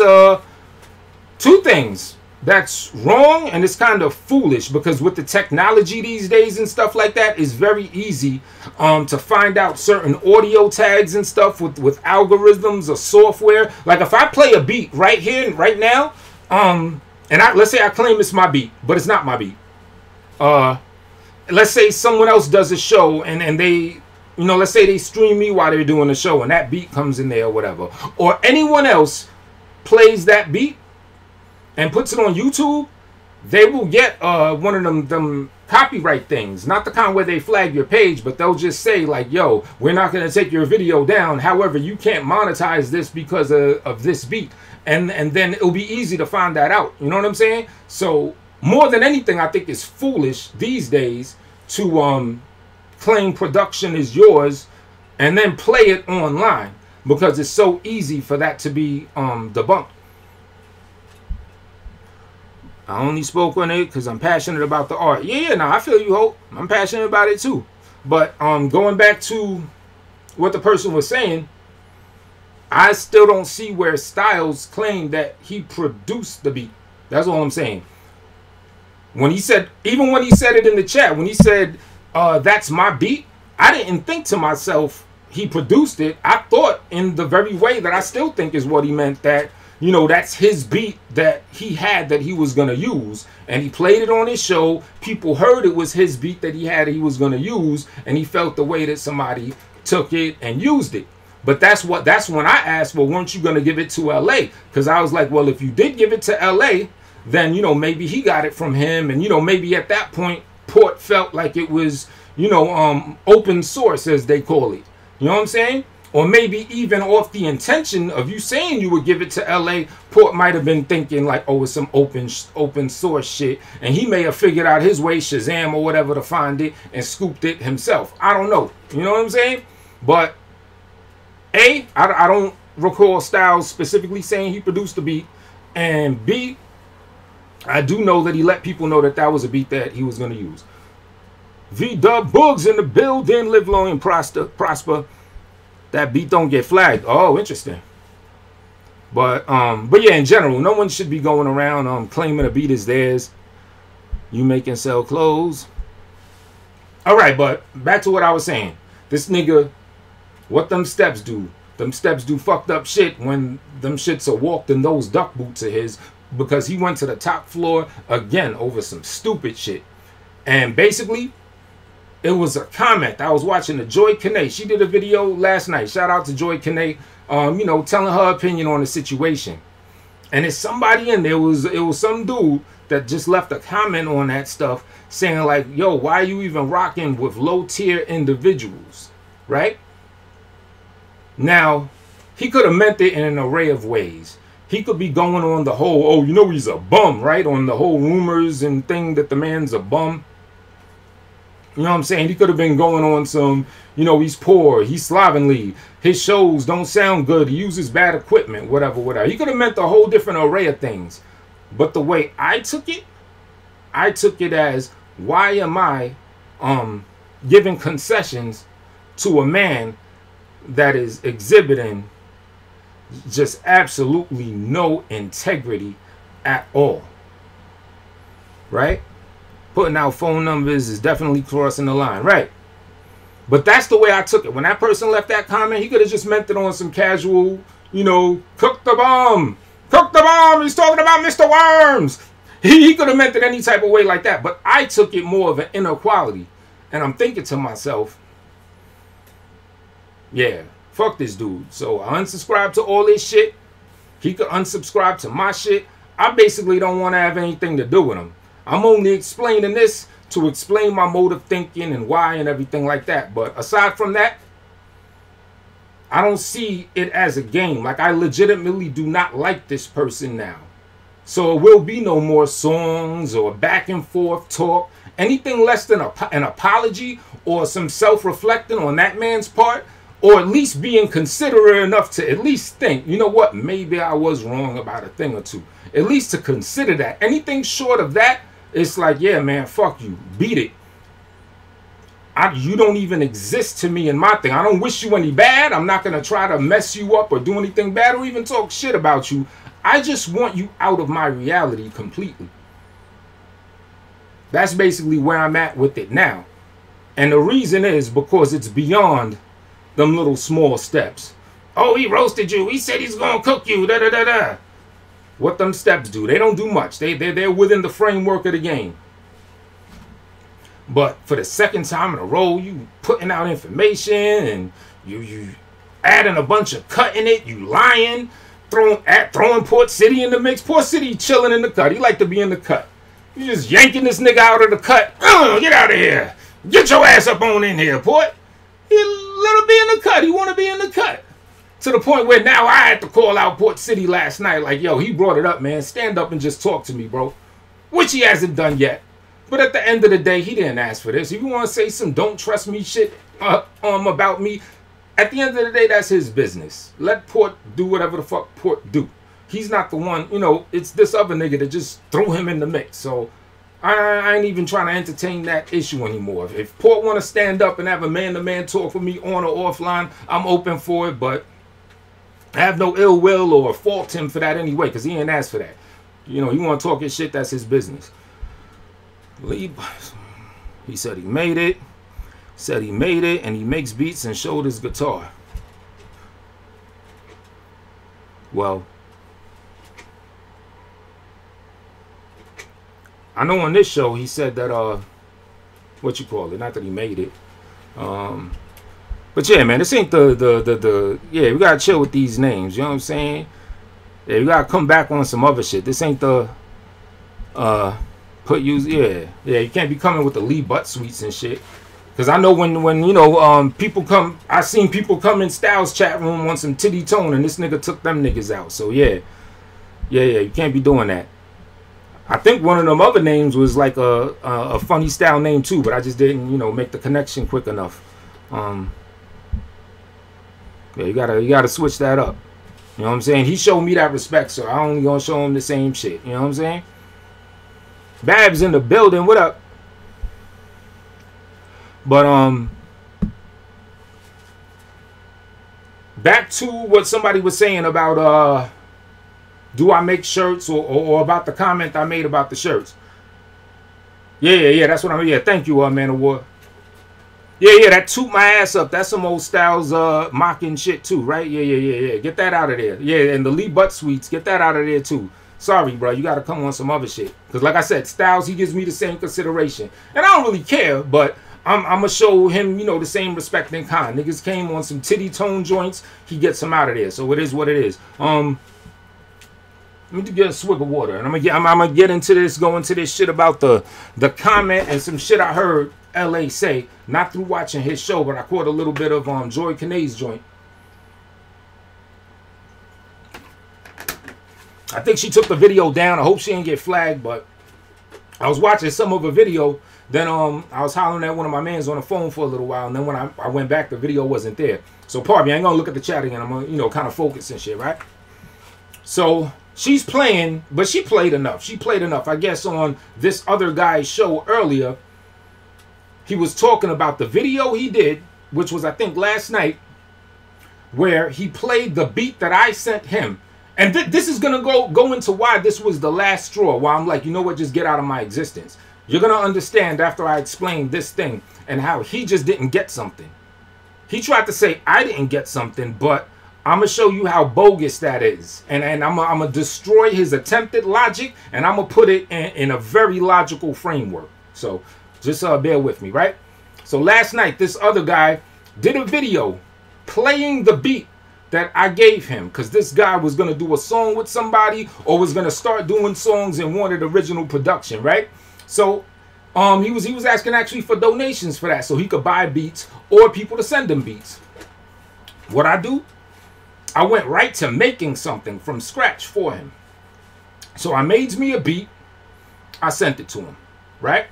two things. That's wrong, and it's kind of foolish, because with the technology these days and stuff like that, it's very easy to find out certain audio tags and stuff with algorithms or software. Like if I play a beat right here, right now, and let's say I claim it's my beat, but it's not my beat. Let's say someone else does a show and they, you know, let's say they stream me while they're doing a show and that beat comes in there or whatever. Or anyone else plays that beat and puts it on YouTube, they will get one of them copyright things. Not the kind where they flag your page, but they'll just say like, yo, we're not going to take your video down. However, you can't monetize this because of this beat. And then it'll be easy to find that out. You know what I'm saying? So more than anything, I think it's foolish these days to claim production is yours and then play it online, because it's so easy for that to be debunked. I only spoke on it because I'm passionate about the art. Yeah, no, I feel you, Hope. I'm passionate about it too. But going back to what the person was saying, I still don't see where Styles claimed that he produced the beat. That's all I'm saying. When he said, even when he said it in the chat, when he said, that's my beat, I didn't think to myself he produced it. I thought in the very way that I still think is what he meant, that, you know, that's his beat that he had that he was going to use. And he played it on his show. People heard it was his beat that he had that he was going to use. And he felt the way that somebody took it and used it. But that's when I asked, well, weren't you going to give it to LA? Because I was like, well, if you did give it to LA, then, you know, maybe he got it from him. And, you know, maybe at that point, Port felt like it was, you know, open source, as they call it. You know what I'm saying? Or maybe even off the intention of you saying you would give it to LA, Port might have been thinking like, oh, it's some open source shit. And he may have figured out his way, Shazam or whatever, to find it and scooped it himself. I don't know. You know what I'm saying? But A, I don't recall Styles specifically saying he produced the beat. And B, I do know that he let people know that that was a beat that he was going to use. V-Dub Boogs in the building. Live long and prosper. That beat don't get flagged. Oh, interesting. But yeah, in general, no one should be going around claiming a beat is theirs. You make and sell clothes. All right, but back to what I was saying. This nigga, what them steps do? Them steps do fucked up shit when them shits are walked in those duck boots of his, because he went to the top floor again over some stupid shit. And basically, it was a comment. I was watching the Joy Kane. She did a video last night. Shout out to Joy Kane. You know, telling her opinion on the situation. And it's somebody in there. It was some dude that just left a comment on that stuff saying like, yo, why are you even rocking with low tier individuals? Right? Now, he could have meant it in an array of ways. He could be going on the whole, oh, you know, he's a bum, right? On the whole rumors and thing that the man's a bum. You know what I'm saying? He could have been going on some, you know, he's poor, he's slovenly, his shows don't sound good, he uses bad equipment, whatever, whatever. He could have meant a whole different array of things. But the way I took it as, why am I giving concessions to a man that is exhibiting just absolutely no integrity at all? Right? Putting out phone numbers is definitely crossing the line, right? But that's the way I took it. When that person left that comment, he could have just meant it on some casual, you know, cook the bomb. Cook the bomb. He's talking about Mr. Worms. He could have meant it any type of way like that, but I took it more of an inequality. And I'm thinking to myself, yeah, fuck this dude. So I unsubscribe to all this shit. He could unsubscribe to my shit. I basically don't want to have anything to do with him. I'm only explaining this to explain my mode of thinking and why and everything like that. But aside from that, I don't see it as a game. Like, I legitimately do not like this person now. So it will be no more songs or back and forth talk. Anything less than an apology or some self-reflecting on that man's part, or at least being considerate enough to at least think, you know what, maybe I was wrong about a thing or two. At least to consider that. Anything short of that, it's like, yeah, man, fuck you. Beat it. You don't even exist to me in my thing. I don't wish you any bad. I'm not going to try to mess you up or do anything bad or even talk shit about you. I just want you out of my reality completely. That's basically where I'm at with it now. And the reason is because it's beyond them little small steps. Oh, he roasted you. He said he's going to cook you. Da da da da. What them steps do? They don't do much. They're within the framework of the game. But for the second time in a row, you putting out information and you adding a bunch of cut in it. You lying, throwing Port City in the mix. Port City chilling in the cut. He like to be in the cut. You just yanking this nigga out of the cut. Get out of here. Get your ass up on in here, Port. He let him be in the cut. He want to be in the cut. To the point where now I had to call out Port City last night. Like, yo, he brought it up, man. Stand up and just talk to me, bro. Which he hasn't done yet. But at the end of the day, he didn't ask for this. If you want to say some don't trust me shit about me, at the end of the day, that's his business. Let Port do whatever the fuck Port do. He's not the one, you know, it's this other nigga that just threw him in the mix. So I ain't even trying to entertain that issue anymore. If Port want to stand up and have a man-to-man talk with me on or offline, I'm open for it. But I have no ill will or fault him for that anyway, because he ain't asked for that. You know, you want to talk his shit, that's his business. He said he made it. Said he made it, and he makes beats and showed his guitar. Well, I know on this show he said that what you call it? Not that he made it. But yeah, man, this ain't yeah, we gotta chill with these names. You know what I'm saying? Yeah, we gotta come back on some other shit. This ain't the yeah, you can't be coming with the Lee butt sweets and shit. Cause I know when you know people come, I seen people come in Styles chat room on some titty tone, and this nigga took them niggas out. So yeah, you can't be doing that. I think one of them other names was like a funny style name too, but I just didn't, you know, make the connection quick enough. Yeah, you gotta switch that up. You know what I'm saying? He showed me that respect, so I only gonna show him the same shit. You know what I'm saying? Babs in the building. What up? But back to what somebody was saying about do I make shirts or about the comment I made about the shirts. Yeah, that's what I mean. Yeah, thank you, man of war. Yeah, that toot my ass up. That's some old Styles mocking shit too, right? Yeah. Get that out of there. Yeah, and the Lee butt sweets, get that out of there too. Sorry, bro, you gotta come on some other shit. Cause like I said, Styles, he gives me the same consideration, and I don't really care, but I'm gonna show him, you know, the same respect and kind. Niggas came on some titty tone joints, he gets them out of there. So it is what it is. Let me get a swig of water, and I'm gonna get into this, go into this shit about the comment and some shit I heard LA say, not through watching his show, but I caught a little bit of Joy Kinay's joint. I think she took the video down. I hope she didn't get flagged, but I was watching some of a video. Then I was hollering at one of my mans on the phone for a little while, and then when I went back, the video wasn't there. So pardon me, I ain't gonna look at the chat again. I'm gonna, you know, kind of focus and shit, right? So she's playing, but she played enough. She played enough. I guess on this other guy's show earlier, he was talking about the video he did, which was I think last night, where he played the beat that I sent him. And this is going to go into why this was the last straw. Why I'm like, you know what, just get out of my existence. You're going to understand after I explain this thing and how he just didn't get something. He tried to say I didn't get something, but I'm going to show you how bogus that is. And I'm going to destroy his attempted logic, and I'm going to put it in a very logical framework. So just bear with me, right? So last night, this other guy did a video playing the beat that I gave him, because this guy was going to do a song with somebody, or was going to start doing songs and wanted original production, right? So he was asking actually for donations for that, so he could buy beats or people to send him beats. What I do? I went right to making something from scratch for him. So I made me a beat. I sent it to him, right?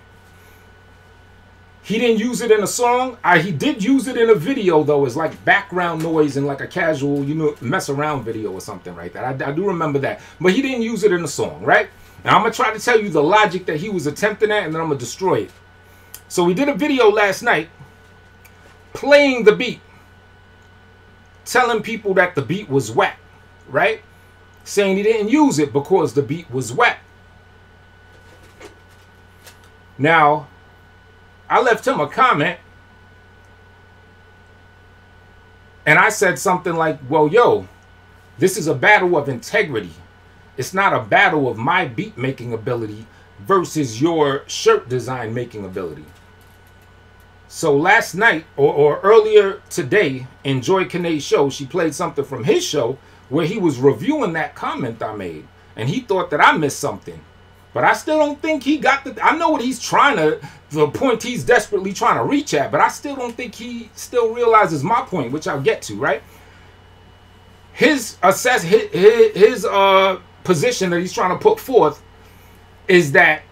He didn't use it in a song. He did use it in a video, though, as like background noise in like a casual, you know, mess around video or something like that. I do remember that. But he didn't use it in a song, right? Now I'm going to try to tell you the logic that he was attempting at, and then I'm going to destroy it. So we did a video last night playing the beat, telling people that the beat was whack, right? Saying he didn't use it because the beat was whack. Now, I left him a comment, and I said something like, well, yo, this is a battle of integrity. It's not a battle of my beat making ability versus your shirt design making ability. So last night, or earlier today, in Joy Kinne's show, she played something from his show where he was reviewing that comment I made. And he thought that I missed something. But I still don't think he got the... I know what he's trying to... The point he's desperately trying to reach at. But I still don't think he still realizes my point, which I'll get to, right? His position that he's trying to put forth is that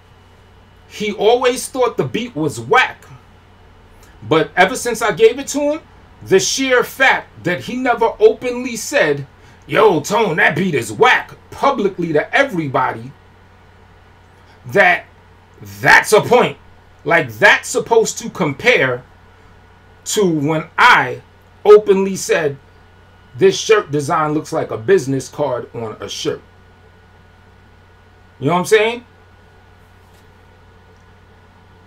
he always thought the beat was whack. But ever since I gave it to him, the sheer fact that he never openly said, yo, Tone, that beat is whack, publicly to everybody, that's a point. Like, that's supposed to compare to when I openly said, this shirt design looks like a business card on a shirt. You know what I'm saying?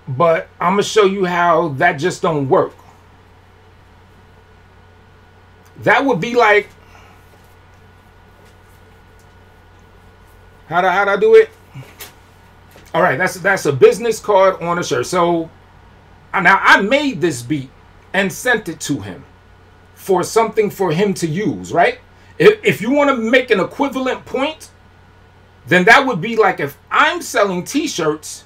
But I'm going to show you how that just don't work. That would be like... How'd I do it? All right, that's a business card on a shirt. So now I made this beat and sent it to him for something for him to use, right? If you want to make an equivalent point, then that would be like if I'm selling t-shirts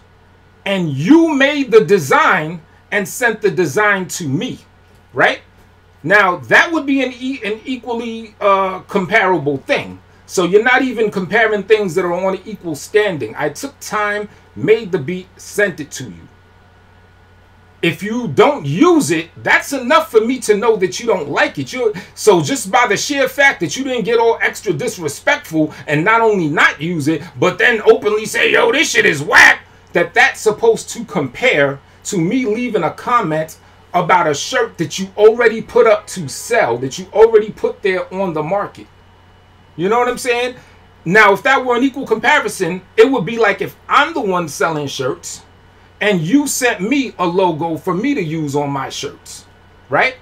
and you made the design and sent the design to me, right? Now, that would be an equally comparable thing. So you're not even comparing things that are on an equal standing. I took time, made the beat, sent it to you. If you don't use it, that's enough for me to know that you don't like it. So just by the sheer fact that you didn't get all extra disrespectful and not only not use it, but then openly say, yo, this shit is whack, that's supposed to compare to me leaving a comment about a shirt that you already put up to sell, that you already put there on the market. You know what I'm saying? Now, if that were an equal comparison, it would be like if I'm the one selling shirts and you sent me a logo for me to use on my shirts, right?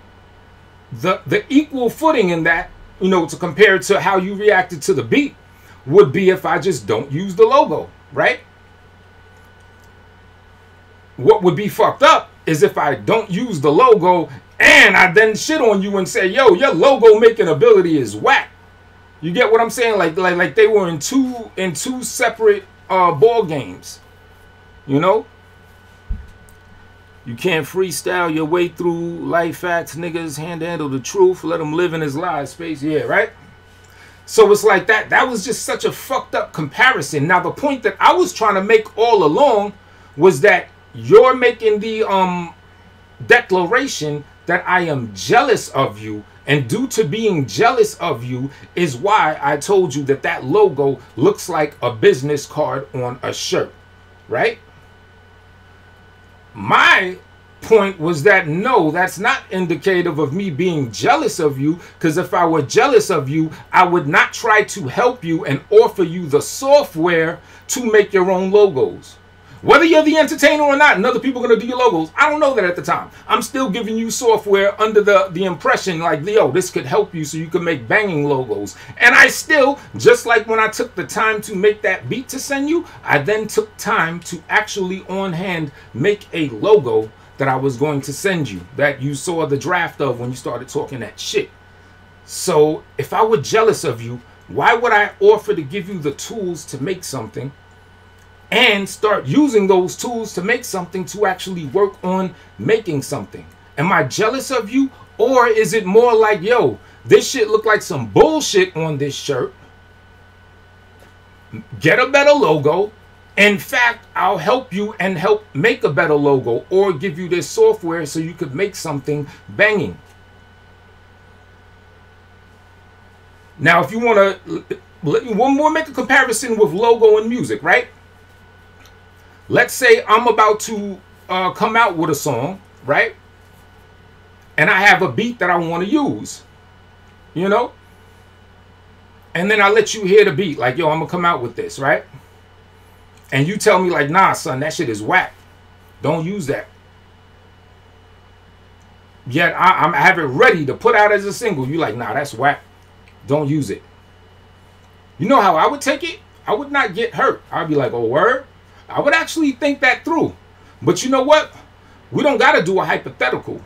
The equal footing in that, you know, to compare to how you reacted to the beat would be if I just don't use the logo, right? What would be fucked up is if I don't use the logo and I then shit on you and say, yo, your logo making ability is whack. You get what I'm saying? Like they were in two separate ball games. You know? You can't freestyle your way through life facts, niggas. Handle the truth. Let them live in his lie space. Yeah, right? So it's like that. That was just such a fucked up comparison. Now, the point that I was trying to make all along was that you're making the declaration that I am jealous of you. And due to being jealous of you is why I told you that that logo looks like a business card on a shirt, right? My point was that no, that's not indicative of me being jealous of you, because if I were jealous of you, I would not try to help you and offer you the software to make your own logos. Whether you're the entertainer or not, and other people are going to do your logos, I don't know that at the time. I'm still giving you software under the impression like, yo, this could help you so you can make banging logos. And I still, just like when I took the time to make that beat to send you, I then took time to actually on hand make a logo that I was going to send you, that you saw the draft of when you started talking that shit. So if I were jealous of you, why would I offer to give you the tools to make something and start using those tools to make something to actually work on making something? Am I jealous of you? Or is it more like, yo, this shit look like some bullshit on this shirt. Get a better logo. In fact, I'll help you and help make a better logo or give you this software so you could make something banging. Now, if you want to, we'll make a comparison with logo and music, right? Let's say I'm about to come out with a song, right? And I have a beat that I want to use, you know? And then I let you hear the beat, like, yo, I'm going to come out with this, right? And you tell me like, nah, son, that shit is whack. Don't use that. Yet I have it ready to put out as a single. You like, nah, that's whack. Don't use it. You know how I would take it? I would not get hurt. I'd be like, oh, word? I would actually think that through. But you know what? We don't got to do a hypothetical.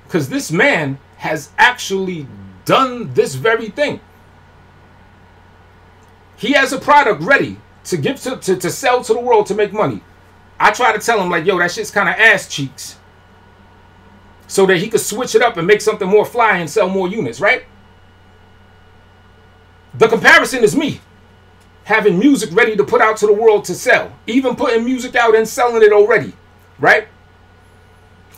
Because this man has actually done this very thing. He has a product ready to give to sell to the world to make money. I try to tell him like, yo, that shit's kind of ass cheeks. So that he could switch it up and make something more fly and sell more units, right? The comparison is me having music ready to put out to the world to sell. Even putting music out and selling it already, right?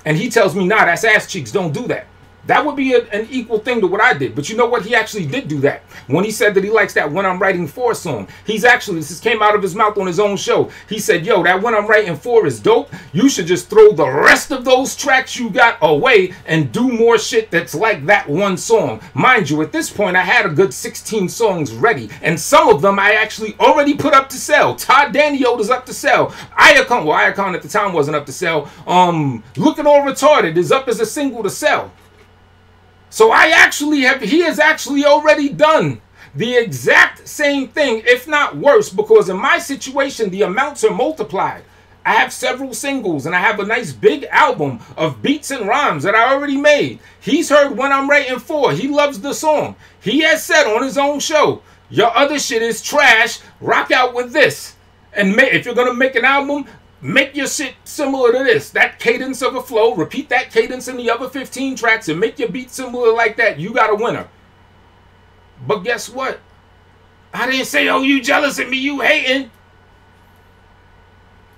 And he tells me, nah, that's ass cheeks. Don't do that. That would be an equal thing to what I did. But you know what? He actually did do that. When he said that he likes that When I'm Writing For song. He's actually, this came out of his mouth on his own show. He said, yo, that When I'm Writing For is dope. You should just throw the rest of those tracks you got away and do more shit that's like that one song. Mind you, at this point, I had a good 16 songs ready. And some of them I actually already put up to sell. Todd Daniel is up to sell. Iacon, well, Iacon at the time wasn't up to sell. Looking All Retarded is up as a single to sell. So he has actually already done the exact same thing, if not worse, because in my situation, the amounts are multiplied. I have several singles and I have a nice big album of beats and rhymes that I already made. He's heard When I'm Writing For. He loves the song. He has said on his own show, your other shit is trash. Rock out with this. And if you're going to make an album, make your shit similar to this. That cadence of a flow. Repeat that cadence in the other 15 tracks and make your beat similar like that. You got a winner. But guess what? I didn't say, oh, you jealous of me, you hating.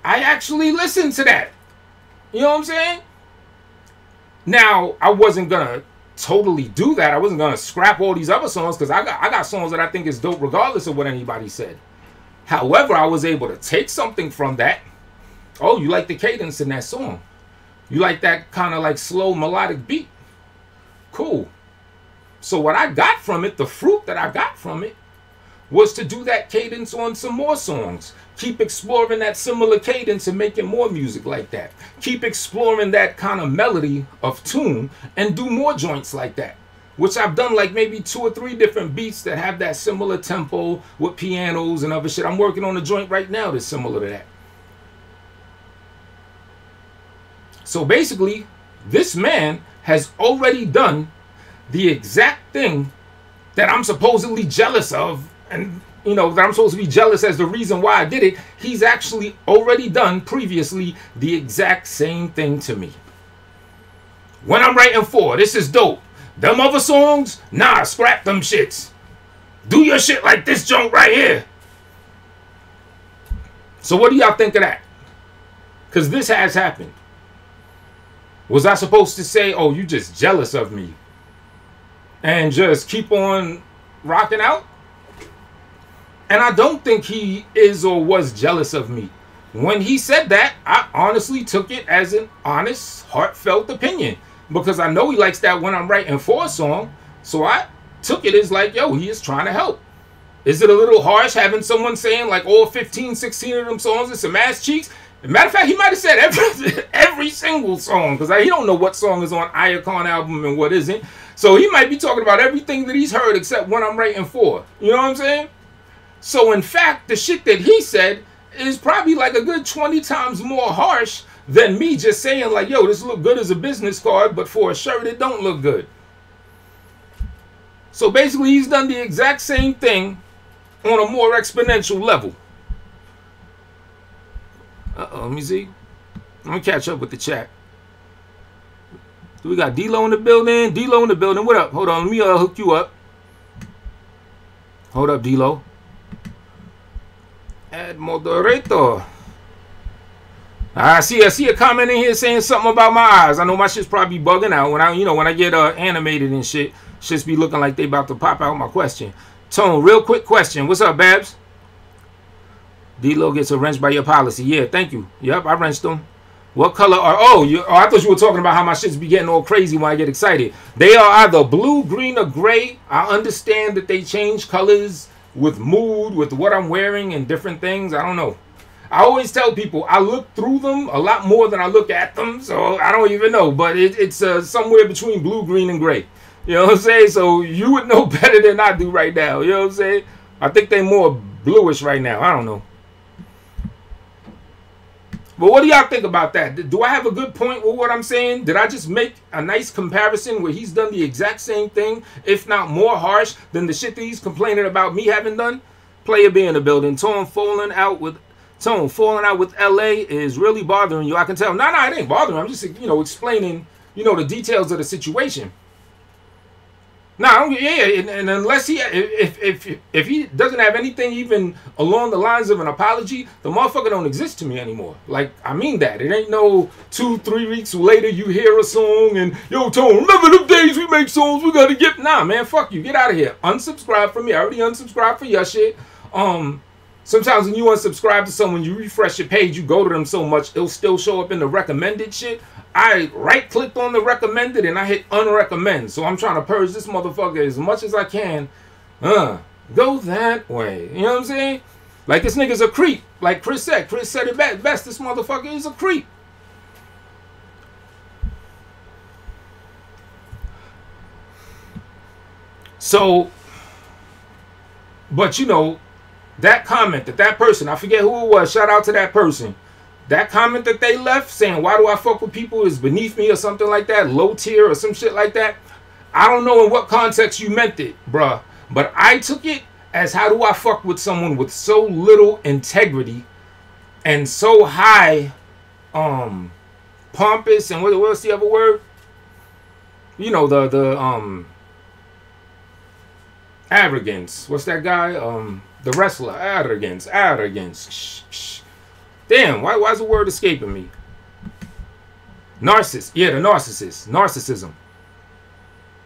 I actually listened to that. You know what I'm saying? Now, I wasn't going to totally do that. I wasn't going to scrap all these other songs because I got songs that I think is dope regardless of what anybody said. However, I was able to take something from that. Oh, you like the cadence in that song. You like that kind of like slow melodic beat. Cool. So what I got from it, the fruit that I got from it, was to do that cadence on some more songs. Keep exploring that similar cadence and making more music like that. Keep exploring that kind of melody of tune and do more joints like that. Which I've done like maybe 2 or 3 different beats that have that similar tempo with pianos and other shit. I'm working on a joint right now that's similar to that. So basically, this man has already done the exact thing that I'm supposedly jealous of, and you know, that I'm supposed to be jealous as the reason why I did it. He's actually already done previously the exact same thing to me. When I'm Writing For, this is dope. Them other songs, nah, scrap them shits. Do your shit like this joint right here. So what do y'all think of that? Because this has happened. Was I supposed to say, oh, you just jealous of me and just keep on rocking out? And I don't think he is or was jealous of me. When he said that, I honestly took it as an honest, heartfelt opinion. Because I know he likes that When I'm Writing For song. So I took it as like, yo, he is trying to help. Is it a little harsh having someone saying like all 15, 16 of them songs is some ass cheeks? Matter of fact, he might have said every single song, because he don't know what song is on Icon album and what isn't. So he might be talking about everything that he's heard except what I'm writing for. You know what I'm saying? So in fact, the shit that he said is probably like a good 20 times more harsh than me just saying like, yo, this look good as a business card, but for a shirt it don't look good. So basically he's done the exact same thing on a more exponential level. Let me see. Let me catch up with the chat. Do we got D-Lo in the building? D-Lo in the building. What up? Hold on. Let me hook you up. Hold up, D-Lo. Add moderator. I see a comment in here saying something about my eyes. I know my shit's probably bugging out when I get animated and shit. Shit's be looking like they about to pop out my question. Tone, real quick question. What's up, Babs? D-Lo gets a wrench by your policy. Yeah, thank you. Yep, I wrenched them. What color are... Oh, I thought you were talking about how my shit's be getting all crazy when I get excited. They are either blue, green, or gray. I understand that they change colors with mood, with what I'm wearing and different things. I don't know. I always tell people I look through them a lot more than I look at them. So I don't even know. But it's somewhere between blue, green, and gray. You know what I'm saying? So you would know better than I do right now. You know what I'm saying? I think they're more bluish right now. I don't know. But what do y'all think about that? Do I have a good point with what I'm saying? Did I just make a nice comparison where he's done the exact same thing, if not more harsh than the shit that he's complaining about me having done? Player B in the building. Tone falling out with LA is really bothering you. I can tell. No, it ain't bothering. I'm just, explaining, the details of the situation. No, yeah, and unless if he doesn't have anything even along the lines of an apology, the motherfucker don't exist to me anymore. Like, I mean that. It ain't no 2-3 weeks later you hear a song and, yo, Tone, remember the days we make songs, we gotta get... Nah, man, fuck you. Get out of here. Unsubscribe from me. I already unsubscribed for your shit. Sometimes when you unsubscribe to someone, you refresh your page, you go to them so much, it'll still show up in the recommended shit. I right-clicked on the recommended and I hit unrecommend. So I'm trying to purge this motherfucker as much as I can. Go that way. You know what I'm saying? Like, this nigga's a creep. Like Chris said. Chris said it best. This motherfucker is a creep. So, but that comment that person, I forget who it was, shout out to that person. That comment that they left saying, why do I fuck with people is beneath me or something like that, low tier or some shit like that. I don't know in what context you meant it, bruh. But I took it as, how do I fuck with someone with so little integrity and so high, pompous, and what's the other word? The arrogance. What's that guy? The wrestler. Arrogance. Damn, why is the word escaping me? Narcissist. Yeah, the narcissist. Narcissism.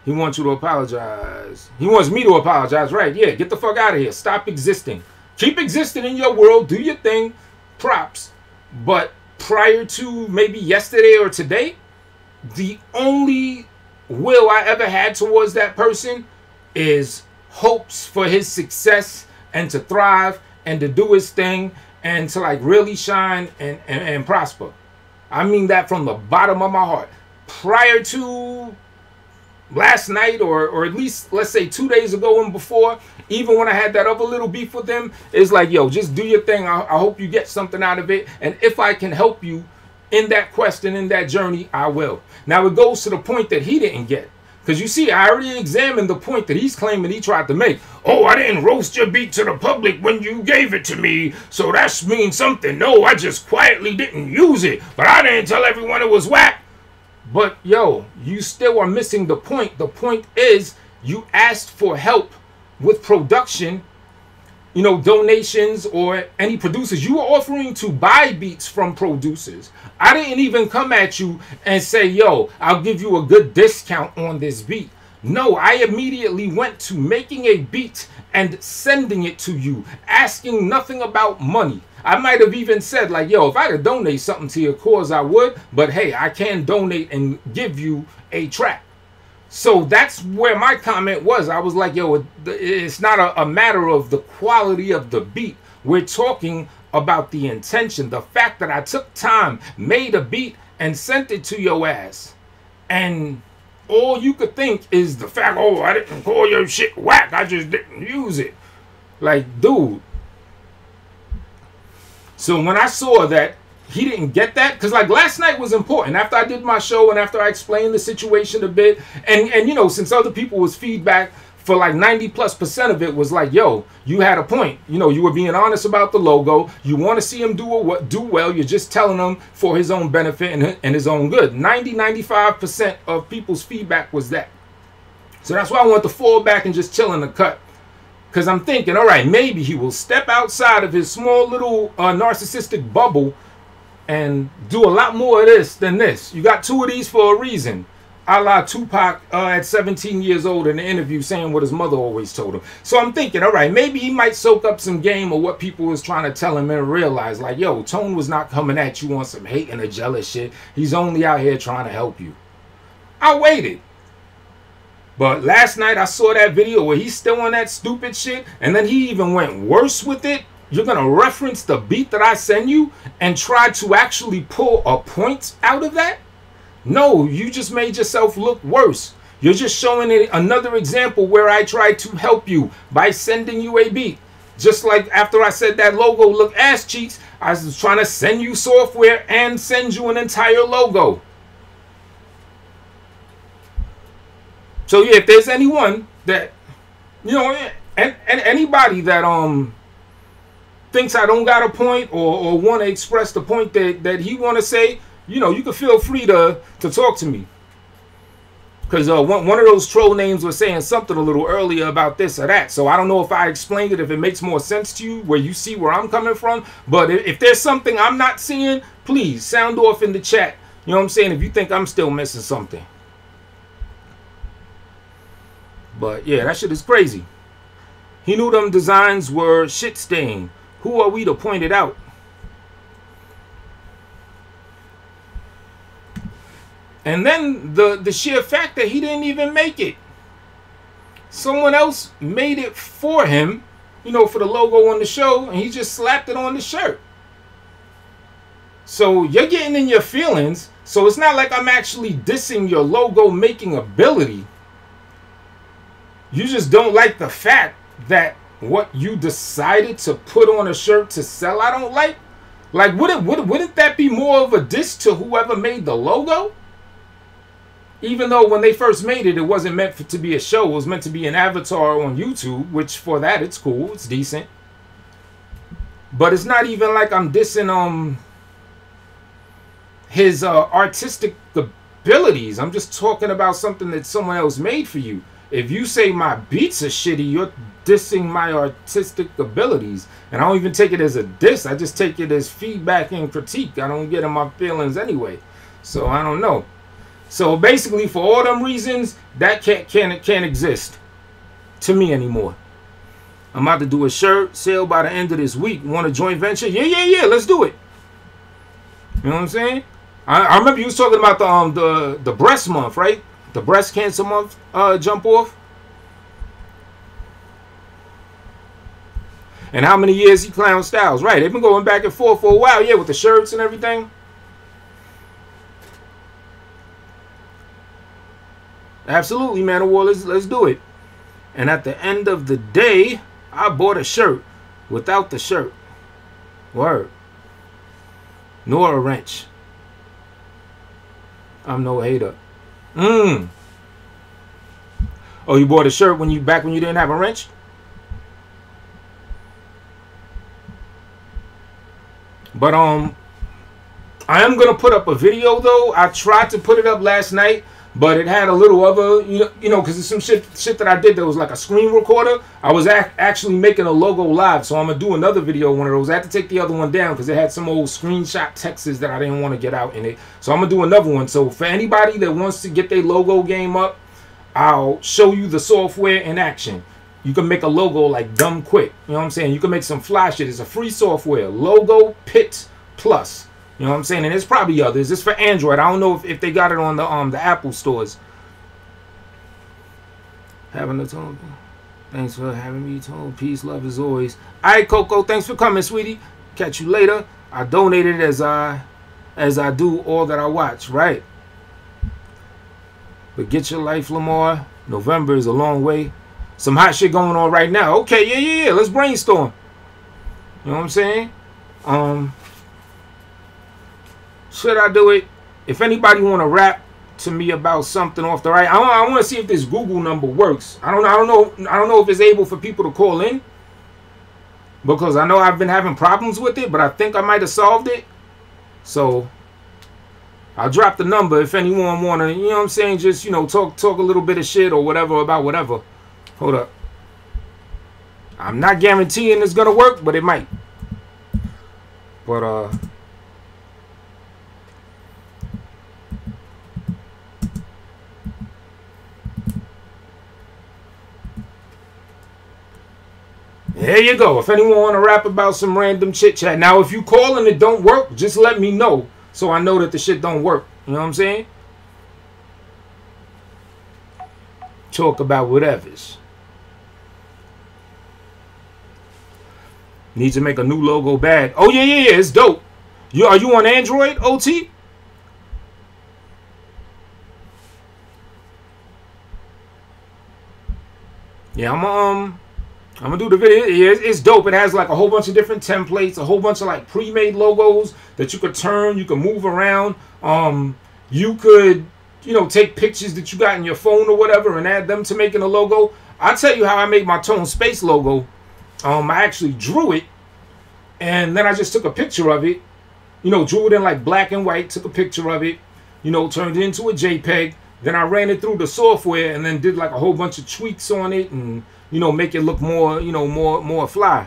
He wants you to apologize. He wants me to apologize, right? Yeah, get the fuck out of here. Stop existing. Keep existing in your world. Do your thing. Props. But prior to maybe yesterday or today, the only will I ever had towards that person is hopes for his success and to thrive and to do his thing and to like really shine and prosper. I mean that from the bottom of my heart. Prior to last night, or at least let's say 2 days ago and before, even when I had that other little beef with them, it's like, yo, just do your thing. I hope you get something out of it. And if I can help you in that quest and in that journey, I will. Now it goes to the point that he didn't get. Because you see, I already examined the point that he's claiming he tried to make. Oh, I didn't roast your beat to the public when you gave it to me, so that means something. No, I just quietly didn't use it, but I didn't tell everyone it was whack. But, yo, you still are missing the point. The point is, you asked for help with production, donations or any producers. You were offering to buy beats from producers. I didn't even come at you and say, yo, I'll give you a good discount on this beat. No, I immediately went to making a beat and sending it to you, asking nothing about money. I might have even said like, yo, if I could donate something to your cause, I would. But hey, I can donate and give you a track. So that's where my comment was. I was like, yo, it's not a matter of the quality of the beat. We're talking about the intention, the fact that I took time, made a beat, and sent it to your ass. And all you could think is the fact, oh, I didn't call your shit whack, I just didn't use it. Like, dude. So when I saw that he didn't get that, because like last night was important. After I did my show and after I explained the situation a bit, and you know, since other people was feedback, for like 90+% of it was like, yo, you had a point. You know, you were being honest about the logo. You want to see him do well. You're just telling him for his own benefit and his own good. 95% of people's feedback was that. So that's why I want to fall back and just chill in the cut. Because I'm thinking, all right, maybe he will step outside of his small little narcissistic bubble and do a lot more of this than this. You got two of these for a reason. A la Tupac at 17 years old in the interview saying what his mother always told him. So I'm thinking, all right, maybe he might soak up some game of what people was trying to tell him and realize, like, yo, Tone was not coming at you on some hate and a jealous shit. He's only out here trying to help you. I waited. But last night I saw that video where he's still on that stupid shit, and then he even went worse with it. You're going to reference the beat that I send you and try to actually pull a point out of that? No, you just made yourself look worse. You're just showing it another example where I tried to help you by sending you a beat. Just like after I said that logo look ass cheeks, I was trying to send you software and send you an entire logo. So yeah, if there's anyone that, you know, and anybody that thinks I don't got a point or want to express the point that he want to say, you know, you can feel free to talk to me. Because one of those troll names was saying something a little earlier about this or that. So I don't know if I explained it, if it makes more sense to you, where you see where I'm coming from. But if there's something I'm not seeing, please sound off in the chat. You know what I'm saying? If you think I'm still missing something. But yeah, that shit is crazy. He knew them designs were shit stained. Who are we to point it out? And then the sheer fact that he didn't even make it. Someone else made it for him, you know, for the logo on the show, and he just slapped it on the shirt. So you're getting in your feelings. So it's not like I'm actually dissing your logo making ability. You just don't like the fact that what you decided to put on a shirt to sell I don't like. Like, wouldn't that be more of a diss to whoever made the logo? Even though when they first made it, it wasn't meant to be a show. It was meant to be an avatar on YouTube, which for that, it's cool. It's decent. But it's not even like I'm dissing his artistic abilities. I'm just talking about something that someone else made for you. If you say my beats are shitty, you're dissing my artistic abilities. And I don't even take it as a diss. I just take it as feedback and critique. I don't get in my feelings anyway. So I don't know. So basically, for all them reasons, that can't exist to me anymore. I'm about to do a shirt sale by the end of this week. Want a joint venture? Yeah. Let's do it. You know what I'm saying? I remember you was talking about the breast month, right? The breast cancer month jump off. And how many years he clown Styles? Right, they've been going back and forth for a while, yeah, with the shirts and everything. Absolutely, man of war, let's do it. And at the end of the day, I bought a shirt without the shirt. Word. Nor a wrench. I'm no hater. Oh, you bought a shirt when you didn't have a wrench? But I am gonna put up a video though. I tried to put it up last night, but it had a little other, you know, because it's some shit that I did that was like a screen recorder. I was actually making a logo live, so I'm gonna do another video, one of those. I had to take the other one down because it had some old screenshot texts that I didn't want to get out in it. So I'm gonna do another one. So for anybody that wants to get their logo game up, I'll show you the software in action. You can make a logo like dumb quick. You know what I'm saying? You can make some fly shit. It's a free software. Logo Pit Plus. You know what I'm saying? And there's probably others. It's for Android. I don't know if they got it on the Apple stores. Having a tone. Thanks for having me, Tone. Peace, love as always. All right, Coco. Thanks for coming, sweetie. Catch you later. I donated as I do all that I watch, right? But get your life, Lamar. November is a long way. Some hot shit going on right now. Okay, yeah. Let's brainstorm. You know what I'm saying? Should I do it? If anybody want to rap to me about something off the right, I want to see if this Google number works. I don't know if it's able for people to call in, because I know I've been having problems with it, but I think I might have solved it. So I'll drop the number if anyone want to, you know what I'm saying, just, you know, talk a little bit of shit or whatever about whatever. Hold up. I'm not guaranteeing it's gonna work, but it might. But there you go. If anyone want to rap about some random chit chat. Now, if you call and it don't work, just let me know so I know that the shit don't work. You know what I'm saying? Talk about whatever's. Need to make a new logo bad. Oh, yeah. It's dope. Are you on Android, OT? Yeah, I'm gonna do the video. Yeah, it's dope. It has like a whole bunch of different templates, a whole bunch of like pre-made logos that you could turn, you can move around. You could, you know, take pictures that you got in your phone or whatever and add them to making a logo. I'll tell you how I made my Tone Space logo. I actually drew it, and then I just took a picture of it. You know, drew it in like black and white, took a picture of it, you know, turned it into a JPEG. Then I ran it through the software and then did like a whole bunch of tweaks on it and, you know, make it look more, you know, more fly.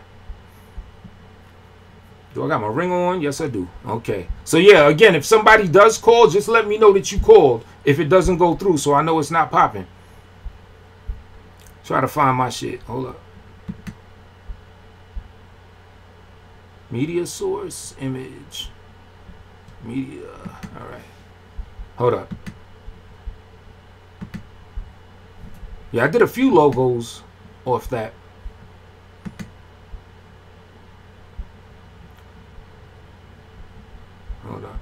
Do I got my ring on? Yes, I do. Okay. So, yeah, again, if somebody does call, just let me know that you called if it doesn't go through so I know it's not popping. Try to find my shit. Hold up. Media source, image. Media. All right. Hold up. Yeah, I did a few logos off that. Hold up.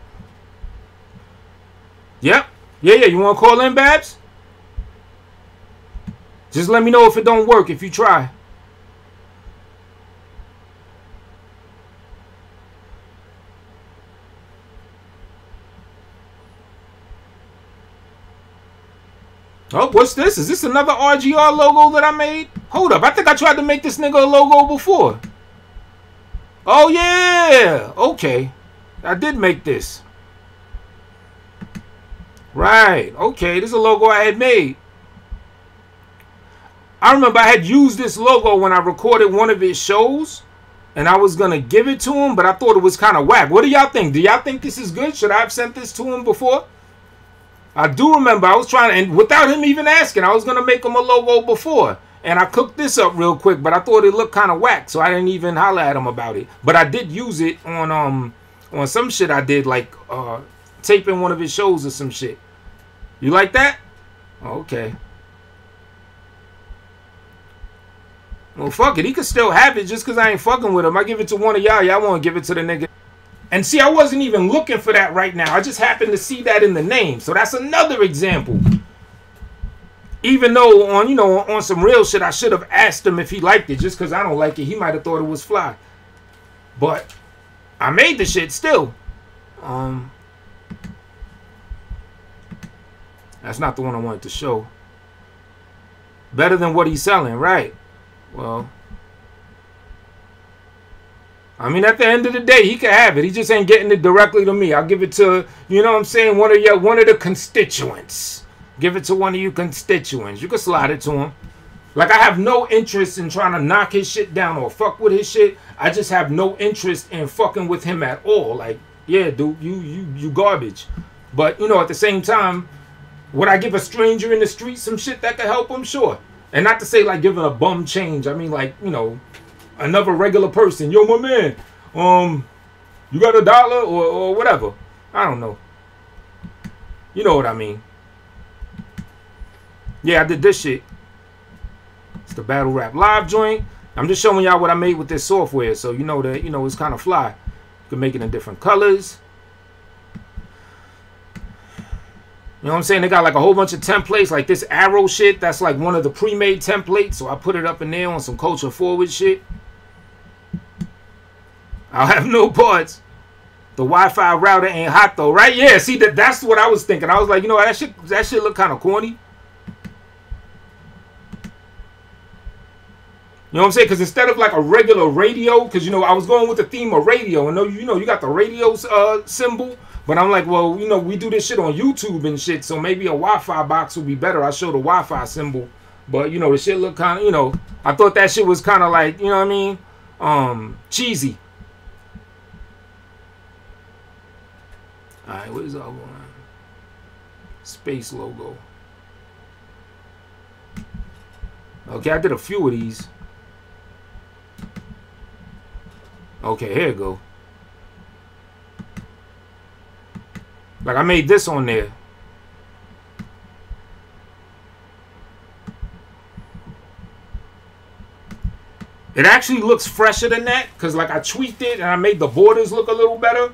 Yep. Yeah. You want to call in, Babs? Just let me know if it don't work, if you try. Oh, what's this? Is this another RGR logo that I made? Hold up. I think I tried to make this nigga a logo before. Oh, yeah. Okay. I did make this. Right. Okay. This is a logo I had made. I remember I had used this logo when I recorded one of his shows. And I was going to give it to him, but I thought it was kind of whack. What do y'all think? Do y'all think this is good? Should I have sent this to him before? I do remember I was trying to, and without him even asking, I was going to make him a logo before. And I cooked this up real quick, but I thought it looked kind of whack, so I didn't even holler at him about it. But I did use it on some shit I did, like taping one of his shows or some shit. You like that? Okay. Well, fuck it. He could still have it just because I ain't fucking with him. I give it to one of y'all. Y'all want to give it to the nigga. And see, I wasn't even looking for that right now. I just happened to see that in the name. So that's another example. Even though on, you know, on some real shit, I should have asked him if he liked it. Just because I don't like it, he might have thought it was fly. But I made the shit still. That's not the one I wanted to show. Better than what he's selling, right? Well, I mean, at the end of the day, he can have it. He just ain't getting it directly to me. I'll give it to, you know what I'm saying, one of the constituents. Give it to one of you constituents. You can slide it to him. Like, I have no interest in trying to knock his shit down or fuck with his shit. I just have no interest in fucking with him at all. Like, yeah, dude, you garbage. But, you know, at the same time, would I give a stranger in the street some shit that could help him? Sure. And not to say, like, giving a bum change. I mean, like, you know, another regular person. Yo, my man, you got $1 or whatever. I don't know. You know what I mean. Yeah, I did this shit. It's the Battle Rap Live joint. I'm just showing y'all what I made with this software, so you know that, you know, it's kind of fly. You can make it in different colors. You know what I'm saying? They got like a whole bunch of templates, like this arrow shit. That's like one of the pre-made templates. So I put it up in there on some culture forward shit. I'll have no parts. The Wi-Fi router ain't hot though, right? Yeah, see, that's what I was thinking. I was like, you know, that shit look kind of corny. You know what I'm saying? Because instead of like a regular radio, because, you know, I was going with the theme of radio. And you know, you got the radio symbol. But I'm like, well, you know, we do this shit on YouTube and shit, so maybe a Wi-Fi box would be better. I show the Wi-Fi symbol. But, you know, the shit look kind of, you know, I thought that shit was kind of like, you know what I mean? Cheesy. All right, what is our one? Space logo. Okay, I did a few of these. Okay, here we go. Like I made this on there. It actually looks fresher than that because like I tweaked it and I made the borders look a little better.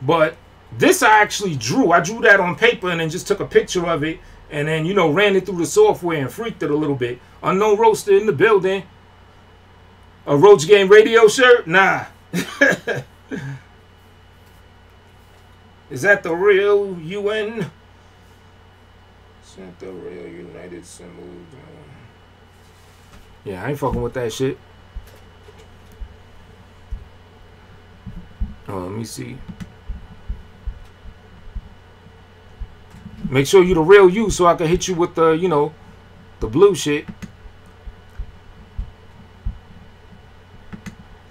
But this I actually drew. I drew that on paper and then just took a picture of it and then, you know, ran it through the software and freaked it a little bit. Unknown Roaster in the building. A Roach Game Radio shirt? Nah. Is that the real UN? Is that the real United symbol? Yeah, I ain't fucking with that shit. Oh, let me see. Make sure you the real you so I can hit you with the, you know, the blue shit.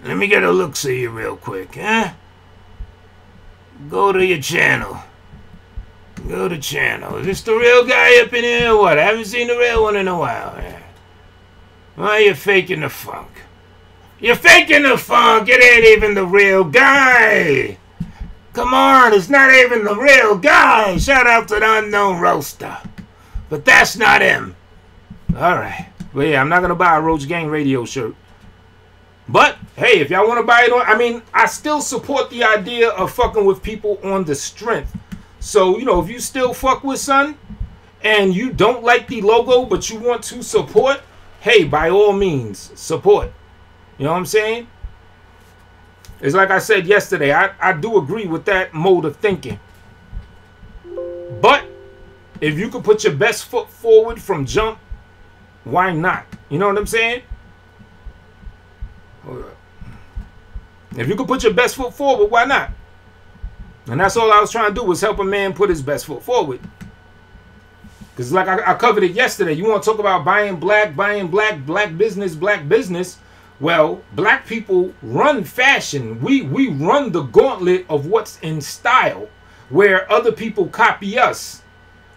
Let me get a look-see you real quick, huh? Go to your channel. Go to channel. Is this the real guy up in here or what? I haven't seen the real one in a while. Yeah. Why are you faking the funk? You're faking the funk. It ain't even the real guy. Come on, it's not even the real guy. Shout out to the Unknown Roaster. But that's not him. Alright. But yeah, I'm not going to buy a Roach Gang Radio shirt. But, hey, if y'all want to buy it on... I mean, I still support the idea of fucking with people on the strength. So, you know, if you still fuck with son and you don't like the logo but you want to support, hey, by all means, support. You know what I'm saying? It's like I said yesterday, I do agree with that mode of thinking. But, if you could put your best foot forward from jump, why not? You know what I'm saying? Hold up. If you could put your best foot forward, why not? And that's all I was trying to do was help a man put his best foot forward. Because like I covered it yesterday. You want to talk about buying black, black business. Well, black people run fashion. We run the gauntlet of what's in style. Where other people copy us.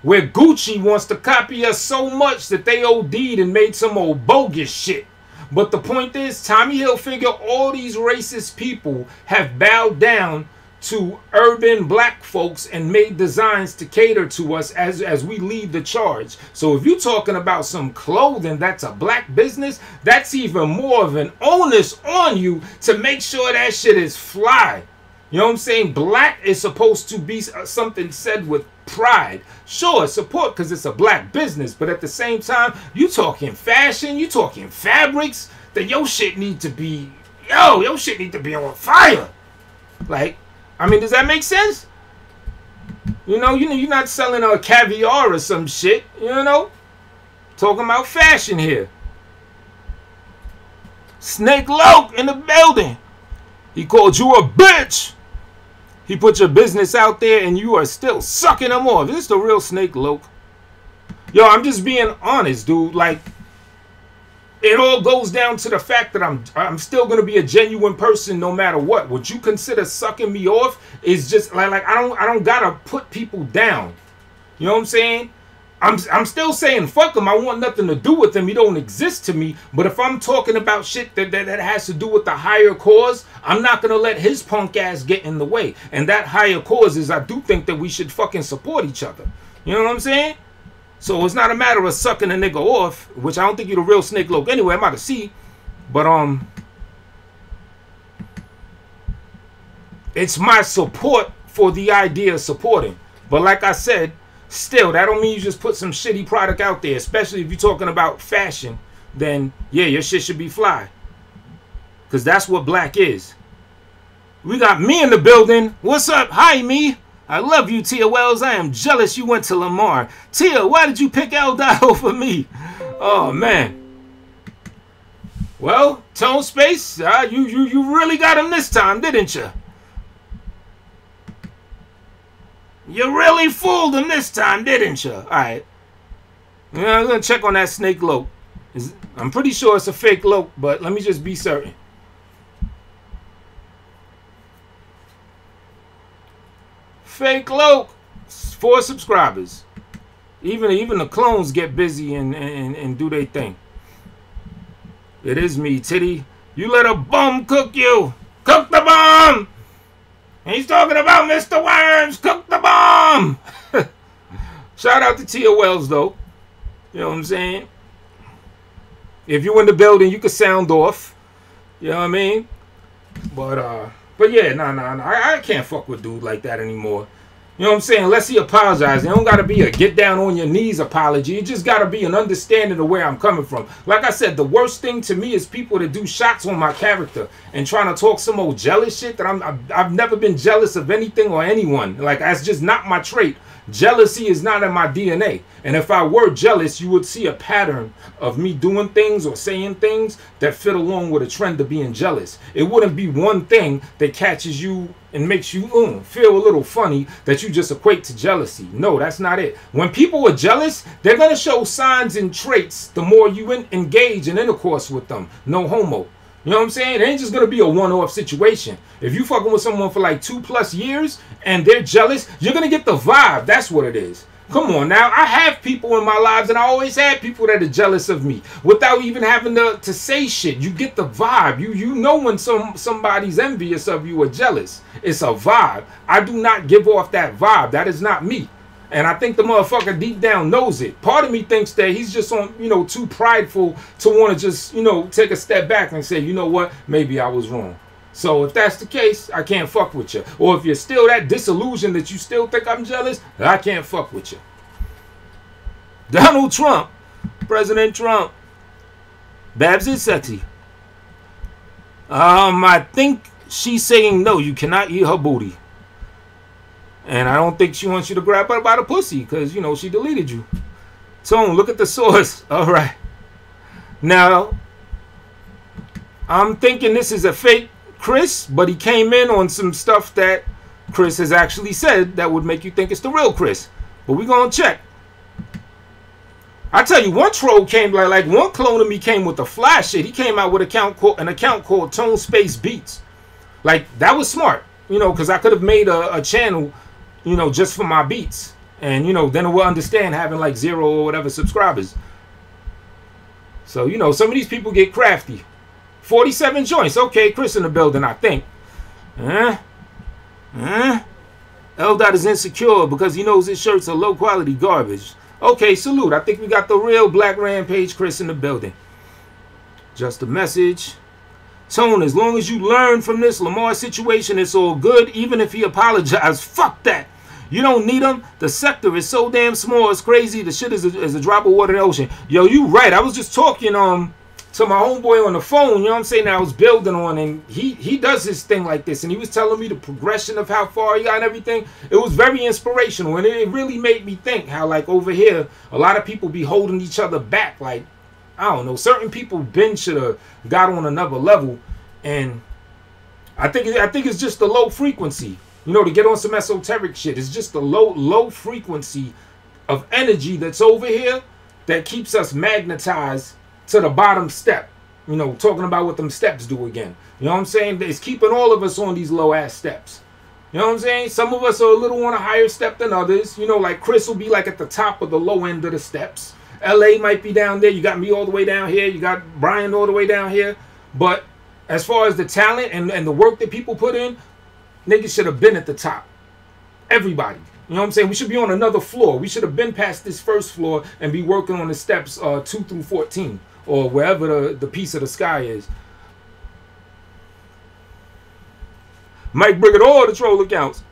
Where Gucci wants to copy us so much that they OD'd and made some old bogus shit. But the point is, Tommy Hilfiger, all these racist people have bowed down to urban black folks and made designs to cater to us as we lead the charge. So if you're talking about some clothing that's a black business, that's even more of an onus on you to make sure that shit is fly. You know what I'm saying? Black is supposed to be something said with pride. Sure, support because it's a black business, but at the same time, you talking fashion, you talking fabrics, then your shit need to be, your shit need to be on fire. Like, I mean, does that make sense? You know, you're not selling a caviar or some shit, you know? Talking about fashion here. Snake Loke in the building. He called you a bitch. He put your business out there and you are still sucking them off. This is the real Snake Loke. Yo, I'm just being honest, dude. Like, it all goes down to the fact that I'm still gonna be a genuine person no matter what. What you consider sucking me off is just like I don't gotta put people down. You know what I'm saying? I'm still saying fuck him. I want nothing to do with him. He don't exist to me. But if I'm talking about shit that has to do with the higher cause, I'm not going to let his punk ass get in the way. And that higher cause is I do think that we should fucking support each other. You know what I'm saying? So it's not a matter of sucking a nigga off, which I don't think you're the real Snake Loke anyway. I'm about to see. But it's my support for the idea of supporting. But like I said, still, that don't mean you just put some shitty product out there, especially if you're talking about fashion. Then yeah, your shit should be fly, because that's what black is. We got me in the building. What's up? Hi, me. I love you, Tia Wells. I am jealous you went to Lamar. Tia, why did you pick El Dado for me? Oh, man. Well, Tone Space, you really got him this time, didn't you? You really fooled him this time, didn't you? All right. Yeah, I'm going to check on that snake lope. I'm pretty sure it's a fake lope, but let me just be certain. Fake lope. 4 subscribers. Even the clones get busy and do their thing. It is me, Titty. You let a bum cook you. Cook the bomb. He's talking about Mr. Worms. Cook the bomb. Shout out to Tia Wells, though. You know what I'm saying? If you in the building, you can sound off. You know what I mean? But yeah, nah. I can't fuck with dude like that anymore. You know what I'm saying? Unless he apologizes. It don't got to be a get down on your knees apology. It just got to be an understanding of where I'm coming from. Like I said, the worst thing to me is people that do shots on my character and trying to talk some old jealous shit that I've never been jealous of anything or anyone. Like, that's just not my trait. Jealousy is not in my DNA. And if I were jealous, you would see a pattern of me doing things or saying things that fit along with a trend of being jealous. It wouldn't be one thing that catches you and makes you feel a little funny that you just equate to jealousy. No, that's not it. When people are jealous, they're going to show signs and traits the more you engage in intercourse with them. No homo. You know what I'm saying? It ain't just going to be a one-off situation. If you fucking with someone for like 2+ years and they're jealous, you're going to get the vibe. That's what it is. Come on now. I have people in my lives, and I always had people that are jealous of me without even having to say shit. You get the vibe. You know when somebody's envious of you or jealous. It's a vibe. I do not give off that vibe. That is not me. And I think the motherfucker deep down knows it. Part of me thinks that he's just on, too prideful to want to just, take a step back and say, you know what, maybe I was wrong. So if that's the case, I can't fuck with you. Or if you're still that disillusioned that you still think I'm jealous, I can't fuck with you. Donald Trump, President Trump, Babs is sexy. I think she's saying no, you cannot eat her booty. And I don't think she wants you to grab her by the pussy because, she deleted you. Tone, look at the source. All right. Now, I'm thinking this is a fake Chris, but he came in on some stuff that Chris has actually said that would make you think it's the real Chris. But we're going to check. I tell you, one troll came, like one clone of me came with the fly shit. He came out with an account called Tone Space Beats. Like, that was smart, because I could have made a channel, just for my beats. And, then it will understand having like 0 or whatever subscribers. So, some of these people get crafty. 47 joints. Okay, Chris in the building, I think. L-Dot is insecure because he knows his shirts are low quality garbage. Okay, salute. I think we got the real Black Rampage Chris in the building. Just a message. Tone, as long as you learn from this Lamar situation, it's all good. Even if he apologized, fuck that. You don't need him. The sector is so damn small. It's crazy. The shit is a drop of water in the ocean. Yo, you right. I was just talking to my homeboy on the phone, you know what I'm saying, that I was building on, and he does his thing like this, and he was telling me the progression of how far he got and everything. It was very inspirational, and it really made me think how, like, over here, a lot of people be holding each other back. Like, I don't know, certain people Ben should have got on another level, and I think it's just the low frequency, to get on some esoteric shit. It's just the low frequency of energy that's over here that keeps us magnetized to the bottom step, talking about what them steps do again. You know what I'm saying? It's keeping all of us on these low ass steps. You know what I'm saying? Some of us are a little on a higher step than others. Like Chris will be like at the top of the low end of the steps. LA might be down there. You got me all the way down here. You got Brian all the way down here. But as far as the talent and the work that people put in, niggas should have been at the top. Everybody. You know what I'm saying? We should be on another floor. We should have been past this first floor and be working on the steps 2 through 14. or wherever the piece of the sky is. Mike Brigham, all the troll accounts.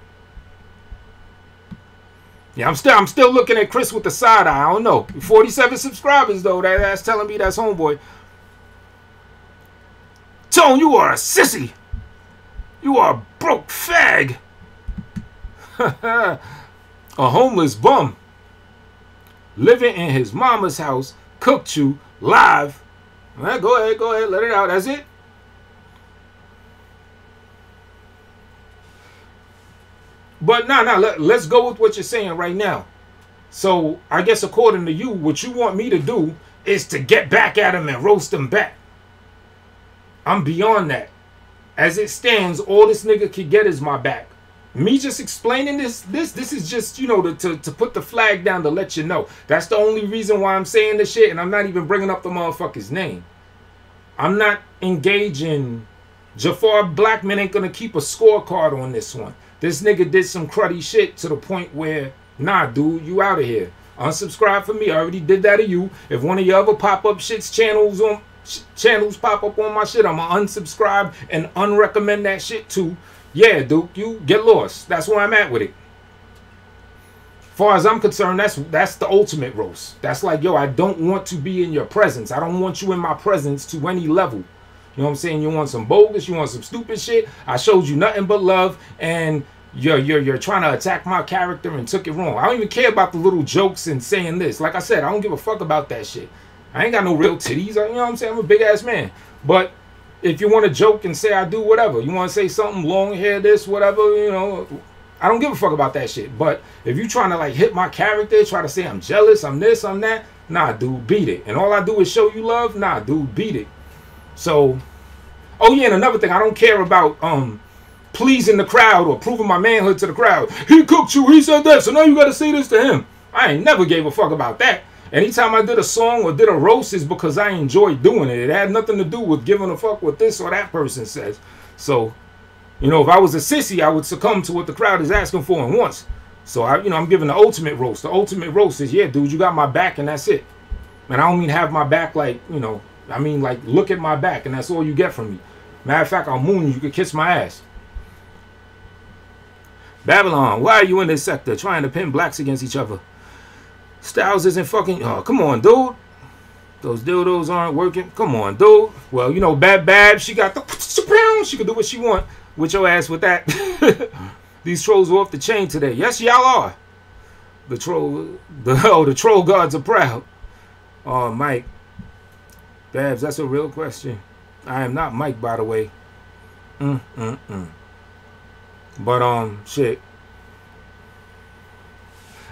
Yeah, I'm still looking at Chris with the side eye. I don't know. 47 subscribers though. That's telling me that's homeboy. Tone, you are a sissy. You are a broke fag. A homeless bum. Living in his mama's house. Cooked you live. Well, go ahead, let it out. That's it. But let's go with what you're saying right now. So I guess according to you, what you want me to do is to get back at him and roast him back. I'm beyond that. As it stands, all this nigga can get is my back. Me just explaining this is just, you know, to put the flag down to let you know. That's the only reason why I'm saying this shit, and I'm not even bringing up the motherfucker's name. I'm not engaging. Jafar Blackman ain't gonna keep a scorecard on this one. This nigga did some cruddy shit to the point where, nah, dude, you out of here. Unsubscribe for me. I already did that to you. If one of your other pop-up shits channels pop up on my shit, I'ma unsubscribe and unrecommend that shit too. Yeah, dude, you get lost. That's where I'm at with it. As far as I'm concerned, that's the ultimate roast. That's like, yo, I don't want to be in your presence. I don't want you in my presence to any level. You know what I'm saying? You want some bogus, you want some stupid shit. I showed you nothing but love, and you're trying to attack my character and took it wrong. I don't even care about the little jokes and saying this. Like I said, I don't give a fuck about that shit. I ain't got no real titties. You know what I'm saying? I'm a big ass man. But if you want to joke and say I do whatever, you want to say something, long hair, this, whatever, you know, I don't give a fuck about that shit. But if you trying to like hit my character, try to say I'm jealous, I'm this, I'm that, nah, dude, beat it. And all I do is show you love, nah, dude, beat it. So, oh yeah, and another thing, I don't care about pleasing the crowd or proving my manhood to the crowd. He cooked you, he said that, so now you got to say this to him. I ain't never gave a fuck about that. Anytime I did a song or did a roast is because I enjoyed doing it. It had nothing to do with giving a fuck what this or that person says. So, you know, if I was a sissy, I would succumb to what the crowd is asking for and wants. So, I'm giving the ultimate roast. The ultimate roast is, yeah, dude, you got my back and that's it. And I don't mean have my back like, you know, I mean like look at my back and that's all you get from me. Matter of fact, I'll moon you. You could kiss my ass. Babylon, why are you in this sector trying to pin blacks against each other? Styles isn't fucking... Oh, come on, dude. Those dildos aren't working. Come on, dude. Well, you know, Bab, she got the... She can do what she want with your ass with that. These trolls are off the chain today. Yes, y'all are. The troll gods are proud. Oh, Mike. Babs, that's a real question. I am not Mike, by the way. But, shit.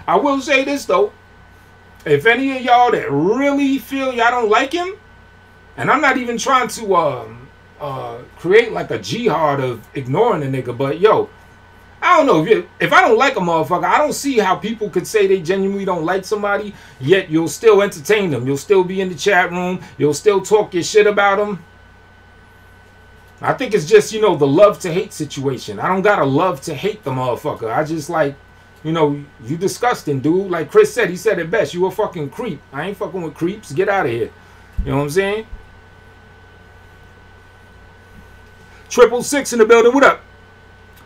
I will say this, though. If any of y'all that really feel y'all don't like him, and I'm not even trying to create like a jihad of ignoring the nigga, but yo, I don't know, if I don't like a motherfucker, I don't see how people could say they genuinely don't like somebody, yet you'll still entertain them. You'll still be in the chat room. You'll still talk your shit about them. I think it's just, you know, the love to hate situation. I don't gotta love to hate the motherfucker. I just like, you know, you disgusting, dude. Like Chris said, he said it best. You a fucking creep. I ain't fucking with creeps. Get out of here. You know what I'm saying? 666 in the building. What up?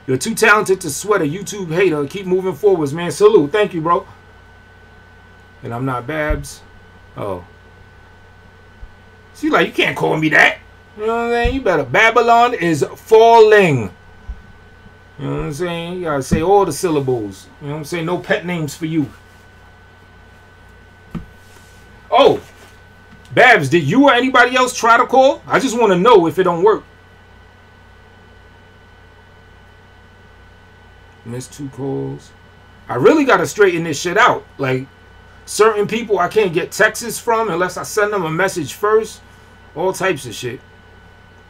You're too talented to sweat a YouTube hater. Keep moving forwards, man. Salute. Thank you, bro. And I'm not Babs. Oh. See, like, you can't call me that. You know what I'm saying? You better. Babylon is falling. You know what I'm saying? You gotta say all the syllables. You know what I'm saying? No pet names for you. Oh, Babs, did you or anybody else try to call? I just want to know if it don't work. Missed 2 calls. I really gotta straighten this shit out. Like, certain people I can't get texts from unless I send them a message first. All types of shit.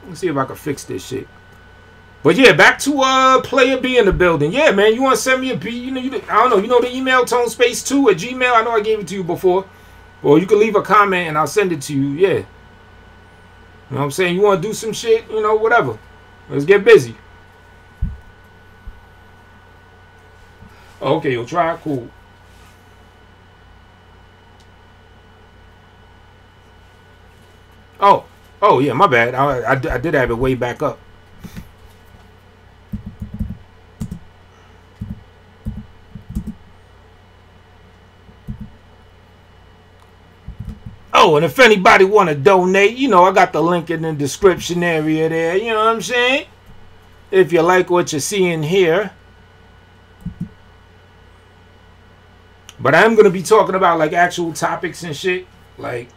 Let's see if I can fix this shit. But yeah, back to Player B in the building. Yeah, man, you want to send me a B? You know, I don't know. You know the email tonespace2@gmail. I know I gave it to you before. Or you can leave a comment and I'll send it to you. Yeah. You know what I'm saying? You want to do some shit? You know, whatever. Let's get busy. Okay, you'll try. Cool. Oh yeah, my bad. I did have it way back up. Oh, and if anybody want to donate, you know, I got the link in the description area there. You know what I'm saying? If you like what you're seeing here. But I am going to be talking about like actual topics and shit. Like,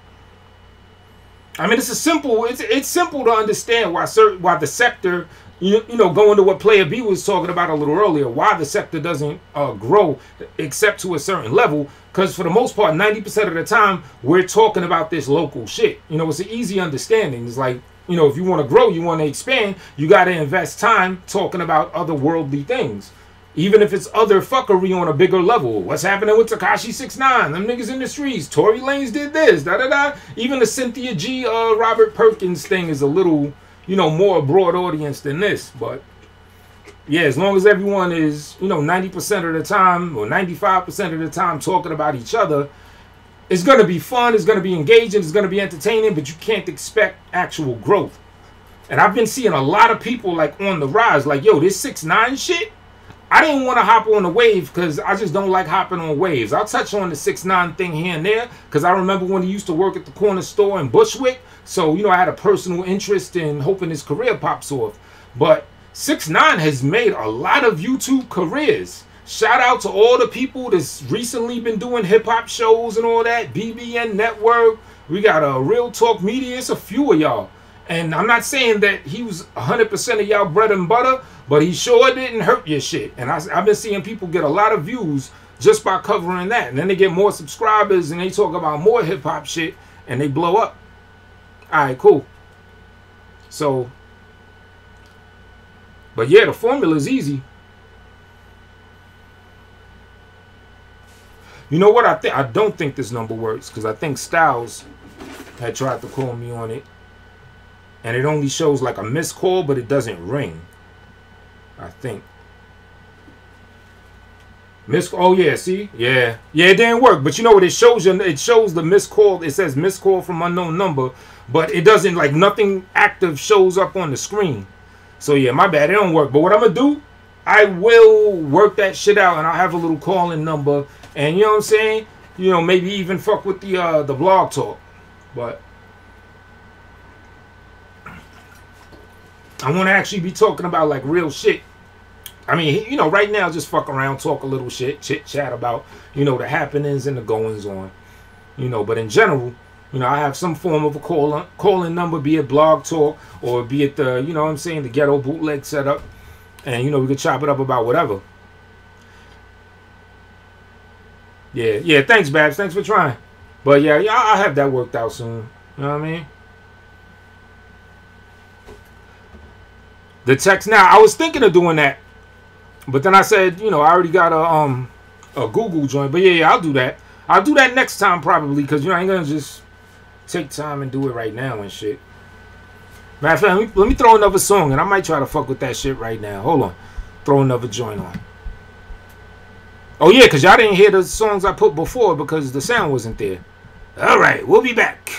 I mean, it's simple to understand why the sector, you know, going to what Player B was talking about a little earlier, why the sector doesn't grow except to a certain level. Because for the most part, 90% of the time, we're talking about this local shit. You know, it's an easy understanding. It's like, you know, if you want to grow, you want to expand, you got to invest time talking about other worldly things. Even if it's other fuckery on a bigger level. What's happening with Tekashi 6ix9ine? Them niggas in the streets. Tory Lanez did this. Da-da-da. Even the Cynthia G, Robert Perkins thing is a little, you know, more broad audience than this. But, yeah, as long as everyone is, you know, 90% of the time or 95% of the time talking about each other, it's going to be fun. It's going to be engaging. It's going to be entertaining. But you can't expect actual growth. And I've been seeing a lot of people, like, on the rise. Like, yo, this 6ix9ine shit? I didn't want to hop on the wave because I just don't like hopping on waves. I'll touch on the 6ix9ine thing here and there because I remember when he used to work at the corner store in Bushwick. So, you know, I had a personal interest in hoping his career pops off. But 6ix9ine has made a lot of YouTube careers. Shout out to all the people that's recently been doing hip-hop shows and all that. BBN Network. We got a Real Talk Media. It's a few of y'all. And I'm not saying that he was 100% of y'all bread and butter, but he sure didn't hurt your shit. And I've been seeing people get a lot of views just by covering that. And then they get more subscribers and they talk about more hip-hop shit and they blow up. All right, cool. So, but yeah, the formula is easy. You know what? I don't think this number works because I think Styles had tried to call me on it. And it only shows like a missed call, but it doesn't ring. I think. Oh yeah, see? Yeah. Yeah, it didn't work. But you know what? It shows you, it shows the missed call. It says missed call from unknown number. But it doesn't, like, nothing active shows up on the screen. So yeah, my bad. It don't work. But what I'm going to do, I will work that shit out. And I'll have a little call-in number. And you know what I'm saying? You know, maybe even fuck with the blog talk. But I want to actually be talking about, like, real shit. I mean, you know, right now, just fuck around, talk a little shit, chit-chat about, you know, the happenings and the goings-on. You know, but in general, you know, I have some form of a call-in number, be it blog talk or be it the, you know what I'm saying, the ghetto bootleg setup. And, you know, we could chop it up about whatever. Yeah, thanks, Babs. Thanks for trying. But, yeah, I'll have that worked out soon. You know what I mean? The text now, I was thinking of doing that, but then I said, you know, I already got a Google joint. But yeah, I'll do that. I'll do that next time probably because, you know, I ain't gonna just take time and do it right now and shit. Matter of fact, let me throw another song and I might try to fuck with that shit right now. Hold on, throw another joint on. Oh yeah, because y'all didn't hear the songs I put before because the sound wasn't there. All right, we'll be back.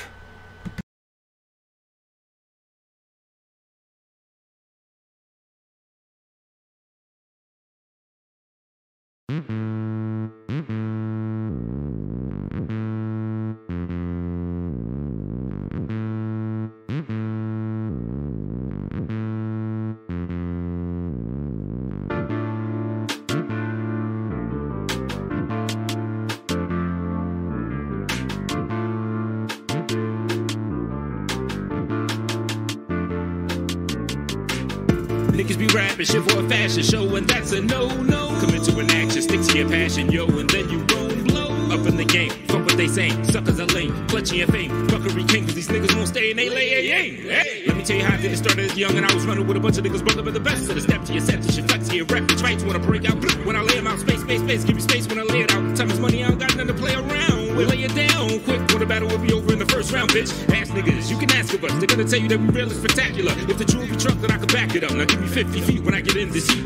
Niggas be rapping shit for a fashion show, and that's a no-no. Commit to an action, stick to your passion, yo, and then you gon' blow. Up in the game, fuck what they saying. Suckers are lame, clutching your fame. Fuckery king, cause these niggas won't stay and they lay hey. Let me tell you how I did it. Started as young and I was running with a bunch of niggas, brother, but the best. So the step to your set, to your flex to your rep. Fights when I break out, when I lay them out. Space, give me space when I lay it out. Time is money, I don't got nothing to play around. We'll lay it down quick, when the battle will be over in the first first round, bitch. Ass niggas, you can ask of us. They're gonna tell you that we real is spectacular. If the jewelry truck, that I can back it up. Now give me 50 feet when I get in this heat.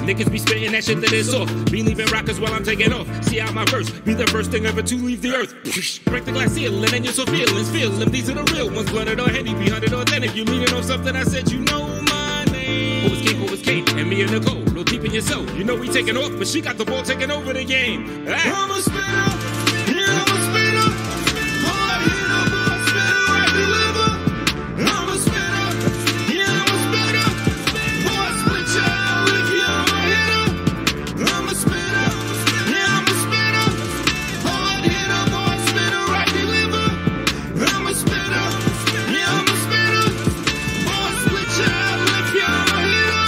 Niggas be spitting that shit that is soft. Be leaving rockers while I'm taking off. See how my verse be the first thing ever to leave the earth. Break the glass ceiling and you're so feelings. Feel them, these are the real ones. Blunted or heady, be hunted or then. If you leaning on something I said, you know my name. Always Kate, and me and Nicole. Look deep in your soul. You know we taking off, but she got the ball taking over the game. I'm a spitter. Yeah, I'm a spitter. Hard hitter, boy, spitter, I deliver. I'm a spitter. Yeah, I'm a spitter. Boy, split child, if you're a hitter. I'm a spitter. Yeah, I'm a spitter. Hard hitter, boy, spitter, I deliver. I'm a spitter. Yeah, I'm a spitter. Boy, split child, if you're a hitter.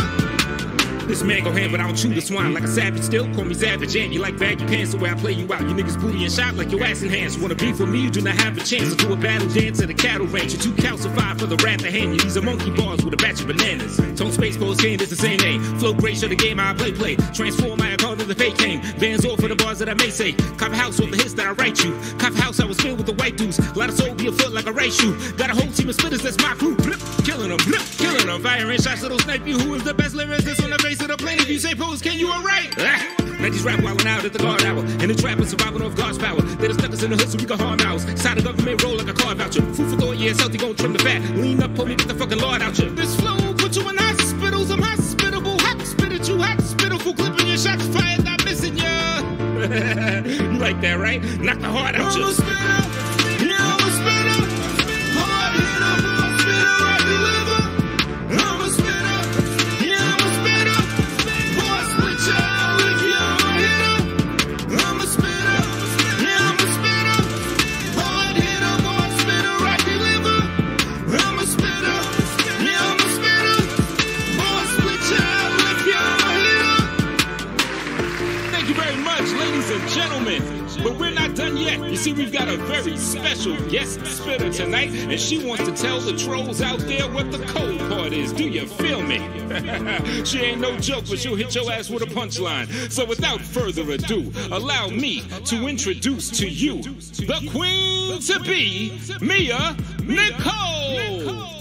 This man go hand, but I don't chew the swine like a savage still. Call me savage, and you like baggy pants, the way I play you out. You niggas booty and shot like your ass in hands. Wanna beef with me, you do not have a chance to do a battle dance at a cattle ranch. You're too calcified for the wrath to hand you. These are monkey bars with a batch of bananas. Tone Space Pose game is the same name. Flow great, show the game I play. Transform my account to the fake game. Vans off for the bars that I may say. Cop a house with the hits that I write you. Cop a house I was filled with the white dudes. A lot of soul be a foot like a race shoe. Got a whole team of spitters, that's my crew. Blip, killing them, blip, killing them. Firing shots that'll snipe you. Who is the best lyricist on the face of the plane? If you say pose, can you write? Now these rap wildin' out at the guard hour. And the trappers surviving off God's power. They done stuck us in the hood so we can harm ours. Side of government roll like a car voucher. Food for thought, yeah, it's healthy, gon' trim the fat. Lean up, pull me, get the fucking Lord out ya. This flow will put you in hospitals. I'm hospitable, hot spit at you, hot spitable. Clipping your shots fired, not missing ya. You like that, right? Knock the heart out ya. I'm a spitter. Yeah, I'm a spitter. Hard hitter, boy, spitter, I deliver. I'm a spitter. Yeah, I'm a spitter. Boy, split child, if you're a hitter. I'm a spitter. Yeah, I'm a spitter. Hard hitter, boy, spitter, I deliver. I'm a spitter. Yeah, I'm a spitter. Boy, split child, if you're a hitter. Thank you very much, ladies and gentlemen. But we're not done yet. You see, we've got a very special guest spitter tonight, and she wants to tell the trolls out there what the cold part is. Do you feel me? She ain't no joke, but she'll hit your ass with a punchline. So without further ado, allow me to introduce to you the queen to be, Mia Nicole.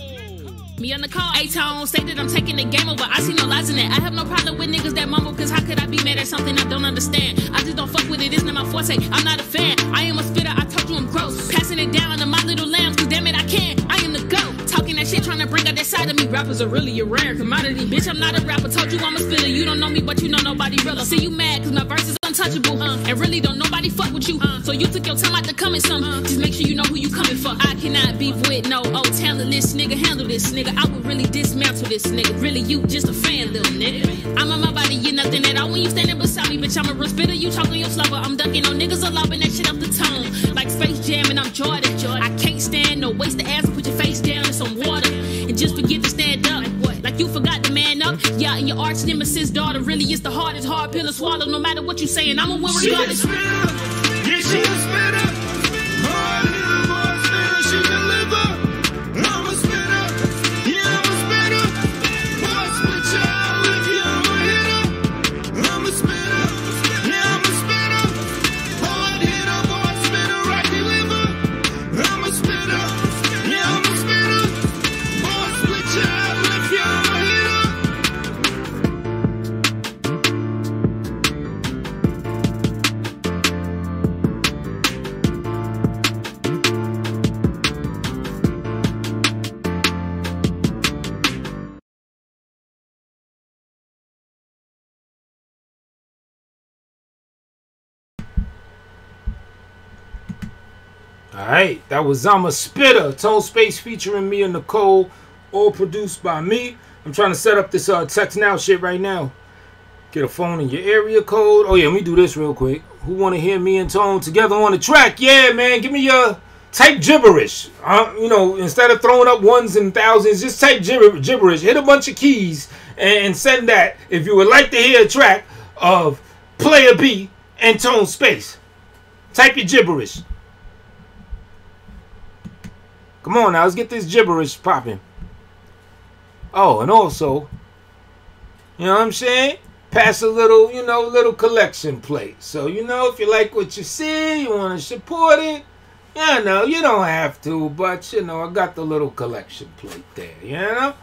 Me on the call, A-Tone, say that I'm taking the game over. I see no lies in that. I have no problem with niggas that mumble, cause how could I be mad at something I don't understand? I just don't fuck with it, it's not my forte. I'm not a fan, I am a spitter, I told you I'm gross. Passing it down to my little lambs, cause damn it, I can. I am the GOAT. Talking that shit, trying to bring out that side of me. Rappers are really a rare commodity. Bitch, I'm not a rapper, told you I'm a spitter. You don't know me, but you know nobody realer. See you mad, cause my verse is untouchable, and really don't nobody fuck with you, so you took your time out to come in some, just make sure you know who you coming for. I cannot beef with no old talentless nigga, handle this nigga, I would really dismantle this nigga, really you just a fan, little nigga. I'm on my body, you're nothing at all when you standing beside me, bitch, I'm a real spitter, you talking your slugger, I'm dunking on niggas, I'm lobbing that shit off the tongue, like Space Jam and I'm Jordan, I can't stand no waste the ass, put your face down in some water, and just forget to stand up, like you forgot to man up, yeah, and your arch nemesis daughter really is the hardest hard pill to swallow, no matter what you saying, I'm a win regardless. She a spitter, yeah, she a spitter. Hard hitter, boy, spitter, she deliver. I'm a spitter, yeah, I'm a spitter. Boy, split child, if you're a hitter. I'm a spitter, yeah, I'm a spitter. Hard hitter, boy, spitter, I deliver. I'm a spitter, yeah, I'm a spitter. Boy, split child, if you're a hitter. Alright, that was I'm a Spitter, Tone Space featuring Mia Nicole, all produced by me. I'm trying to set up this text now shit right now. Get a phone in your area code. Oh yeah, let me do this real quick. Who want to hear me and Tone together on the track? Yeah, man, give me your type gibberish. You know, instead of throwing up ones and thousands, just type gibberish. Hit a bunch of keys and send that if you would like to hear a track of Player B and Tone Space. Type your gibberish. Come on now, let's get this gibberish popping. Oh, and also, you know what I'm saying? Pass a little, you know, little collection plate. So, you know, if you like what you see, you want to support it, You know, you don't have to, but, you know, I got the little collection plate there, you know?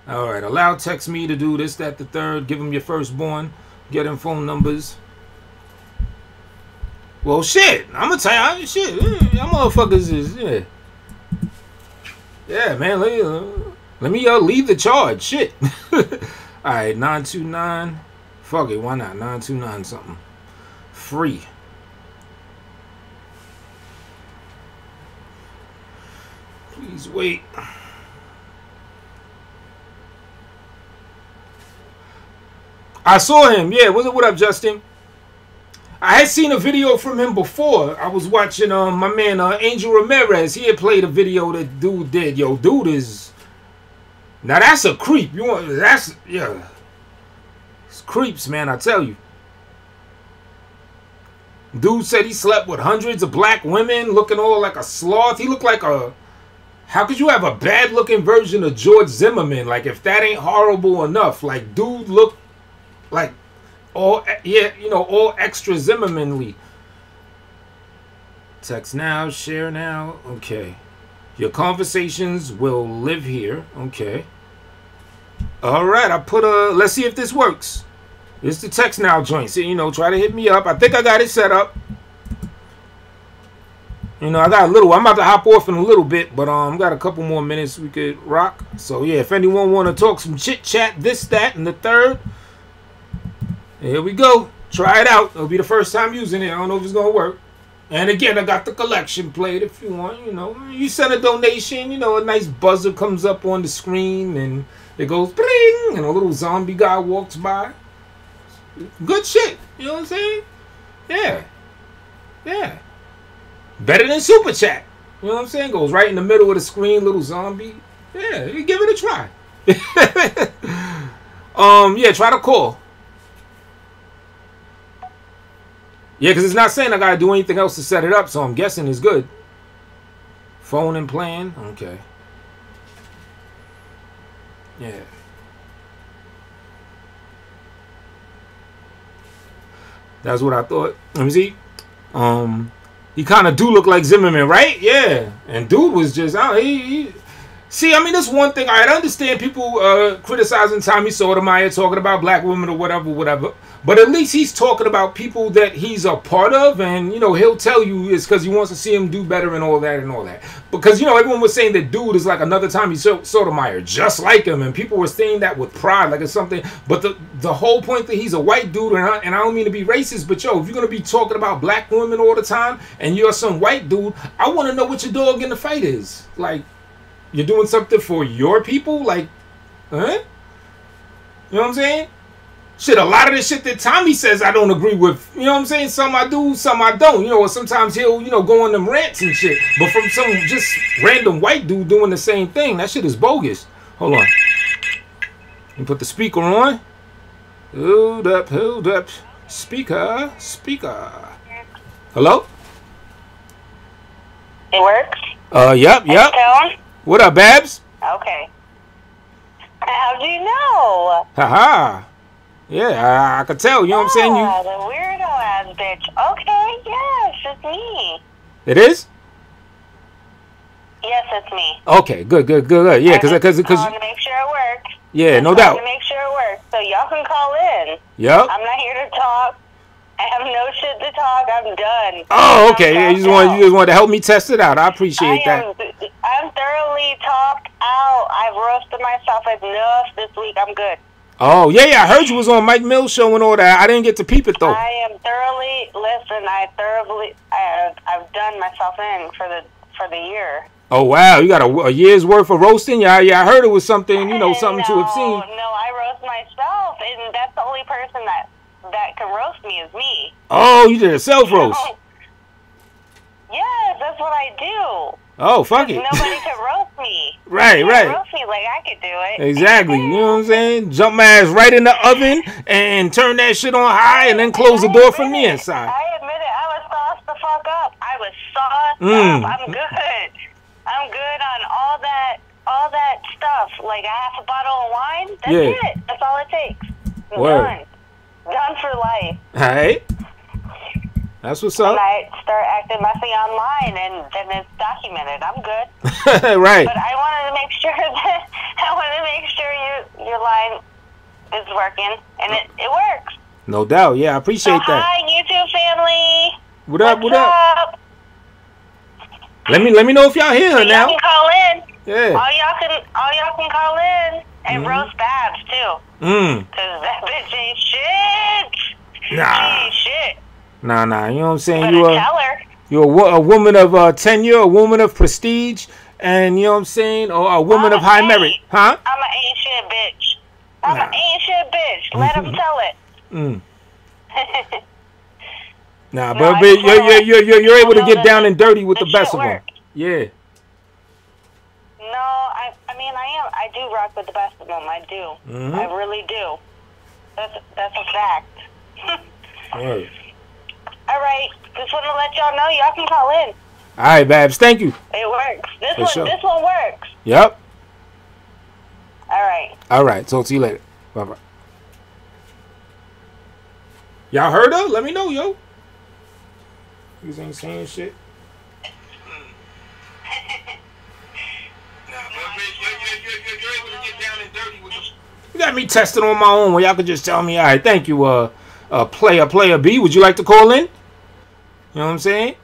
All right, allow text me to do this, that, the third. Give him your firstborn. Get him phone numbers. Well, shit, I'm going to tell you, shit, y'all motherfuckers is, yeah. Yeah, man, let me lead the charge, shit. All right, 929. Fuck it, why not? 929 something. Free. Please wait. I saw him. Yeah, what up, Justin? I had seen a video from him before. I was watching my man Angel Ramirez. He had played a video that dude did. Yo, dude is now that's a creep. You want that's yeah. It's creeps, man. I tell you. Dude said he slept with hundreds of black women, looking all like a sloth. He looked like a. How could you have a bad looking version of George Zimmerman? Like, if that ain't horrible enough, like, dude looked like all, yeah, you know, all extra Zimmermanly. Text now, share now. Okay. Your conversations will live here. Okay. All right. I put let's see if this works. It's the text now joint. So, you know, try to hit me up. I think I got it set up. You know, I got a little. I'm about to hop off in a little bit, but got a couple more minutes we could rock. So yeah, if anyone want to talk some chit chat, this, that, and the third, here we go. Try it out. It'll be the first time using it. I don't know if it's gonna work. And again, I got the collection plate if you want. You know, you send a donation. You know, a nice buzzer comes up on the screen and it goes bling, and a little zombie guy walks by. Good shit. You know what I'm saying? Yeah. Yeah. Better than Super Chat. You know what I'm saying? Goes right in the middle of the screen, little zombie. Yeah, you give it a try. Yeah, try to call. Yeah, because it's not saying I gotta do anything else to set it up, so I'm guessing it's good. Phone and plan. Okay. Yeah. That's what I thought. Let me see. He kind of do look like Zimmerman, right? Yeah. And dude was just, see, I mean, that's one thing. I understand people criticizing Tommy Sotomayor, talking about black women or whatever. But at least he's talking about people that he's a part of. And, you know, he'll tell you it's because he wants to see him do better and all that. Because, you know, everyone was saying that dude is like another Tommy Sotomayor, just like him. And people were saying that with pride, like it's something. But the whole point that he's a white dude, and I don't mean to be racist, but, yo, if you're going to be talking about black women all the time and you're some white dude, I want to know what your dog in the fight is. Like, you're doing something for your people? Like, huh? You know what I'm saying? Shit, a lot of the shit that Tommy says I don't agree with. You know what I'm saying? Some I do, some I don't. You know, or sometimes he'll, you know, go on them rants and shit. But from some just random white dude doing the same thing, that shit is bogus. Hold on. You put the speaker on. Hold up. Speaker. Hello? It works? Yep. Tone? What up, Babs? Okay. How'd you know? Haha. Yeah, I could tell. You know what I'm saying? Oh, the weirdo ass bitch. Okay, yes, it's me. It is? Yes, it's me. Okay, good. Yeah, because I want to make sure it works. Yeah, no doubt. To make sure it works, so y'all can call in. Yep. I'm not here to talk. I have no shit to talk. I'm done. Oh, okay. Yeah, you just wanted to help me test it out. I appreciate that. I'm thoroughly talked out. I've roasted myself enough this week. I'm good. Oh, yeah. I heard you was on Mike Mill's show and all that. I didn't get to peep it though. I am thoroughly. Listen, I've done myself in for the year. Oh wow, you got a year's worth of roasting. Yeah. I heard it was something. You know, something to have seen. No, I roast myself, and that's the only person that can roast me is me. Oh, you did a self roast. Yes, that's what I do. Oh, fuck it. Nobody can roast me. Right. Roast me like I could do it. Exactly. You know what I'm saying? Jump my ass right in the oven and turn that shit on high and then close the door from the inside. I admit it. I was sauced the fuck up. I was sauced up. I'm good. I'm good on all that stuff. Like a half a bottle of wine. That's it. That's all it takes. I'm done. Done for life. All That's what's up. And I start acting messy online, and then it's documented. I'm good. Right. But I wanted to make sure that your line is working, and it works. No doubt. Yeah, I appreciate that. Hi, YouTube family. What up? What's up? Let me know if y'all hear her now. Y'all can call in. Yeah. All y'all can call in and roast Babs too. Cause that bitch ain't shit. Nah. She ain't shit. Nah. You know what I'm saying? But tell her. You're a woman of tenure, a woman of prestige, and you know what I'm saying, or a woman of high merit, huh? I'm an ain't shit bitch. I'm an ain't shit bitch. Let him tell it. Nah, No, but you're able to get down and dirty with the best of them. Yeah. No, I mean I do rock with the best of them. I do. I really do. That's a fact. Right. All right, just want to let y'all know y'all can call in. All right, Babs. Thank you. It works. For sure. This one works. Yep. All right. Talk to you later. Bye bye. Y'all heard her? Let me know, yo. These ain't saying shit. You got me testing on my own where y'all could just tell me, all right, thank you, player B. Would you like to call in? You know what I'm saying?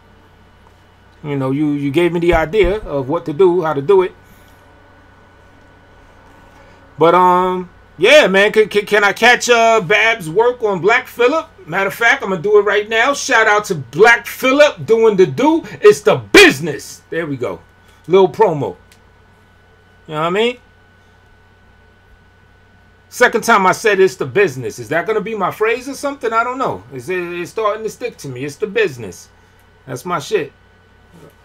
You know, you gave me the idea of what to do, how to do it. But yeah, man, can I catch Babs' work on Black Phillip? Matter of fact, I'm gonna do it right now. Shout out to Black Phillip doing the do. It's the business. There we go. Little promo. You know what I mean? Second time I said it's the business. Is that gonna be my phrase or something? I don't know. It's starting to stick to me. It's the business. That's my shit.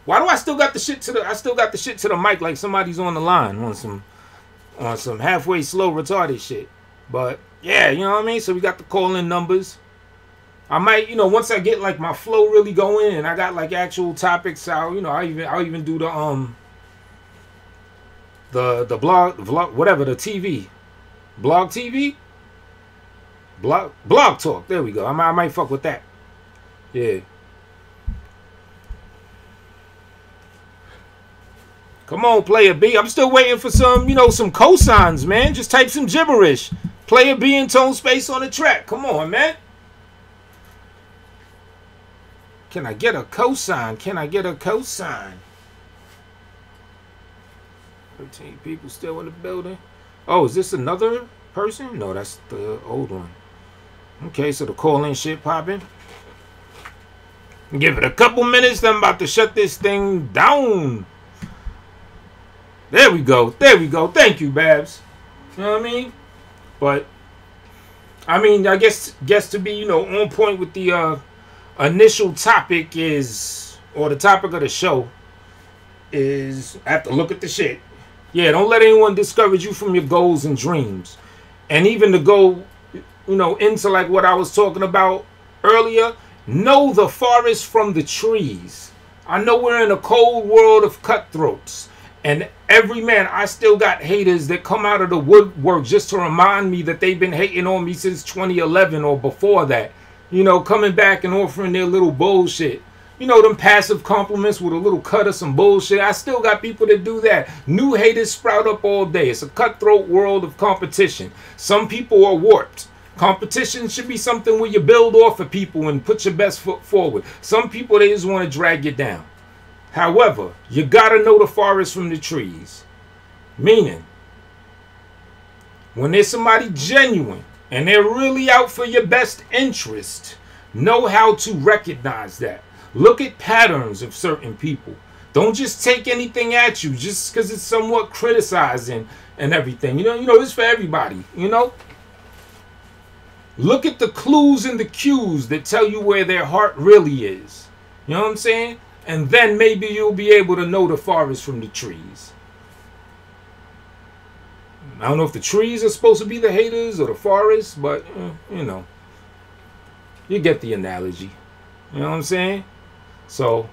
Why do I still got the shit to the mic like somebody's on the line on some halfway slow retarded shit. But yeah, you know what I mean? So we got the call-in numbers. I might, you know, once I get like my flow really going and I got like actual topics, I'll even do the blog, whatever, the TV. Blog TV? Blog talk. There we go. I might fuck with that. Yeah. Come on, player B. I'm still waiting for some, you know, some cosigns, man. Just type some gibberish. Player B and Tone Space on the track. Come on, man. Can I get a cosign? 13 people still in the building. Oh, is this another person? No, that's the old one. Okay, so the call-in shit popping. Give it a couple minutes. Then I'm about to shut this thing down. There we go. Thank you, Babs. You know what I mean? But I mean, I guess to be, you know, on point with the initial topic is, or the topic of the show is, I have to look at the shit. Yeah, don't let anyone discourage you from your goals and dreams. And even to go, you know, into like what I was talking about earlier, know the forest from the trees. I know we're in a cold world of cutthroats. And every man, I still got haters that come out of the woodwork just to remind me that they've been hating on me since 2011 or before that. You know, coming back and offering their little bullshit. You know, them passive compliments with a little cut of some bullshit. I still got people that do that. New haters sprout up all day. It's a cutthroat world of competition. Some people are warped. Competition should be something where you build off of people and put your best foot forward. Some people, they just want to drag you down. However, you gotta know the forest from the trees. Meaning, when there's somebody genuine and they're really out for your best interest, know how to recognize that. Look at patterns of certain people. Don't just take anything at you just because it's somewhat criticizing and everything. You know, it's for everybody, you know? Look at the clues and the cues that tell you where their heart really is. You know what I'm saying? And then maybe you'll be able to know the forest from the trees. I don't know if the trees are supposed to be the haters or the forest, but, you know. You get the analogy. You know what I'm saying? So.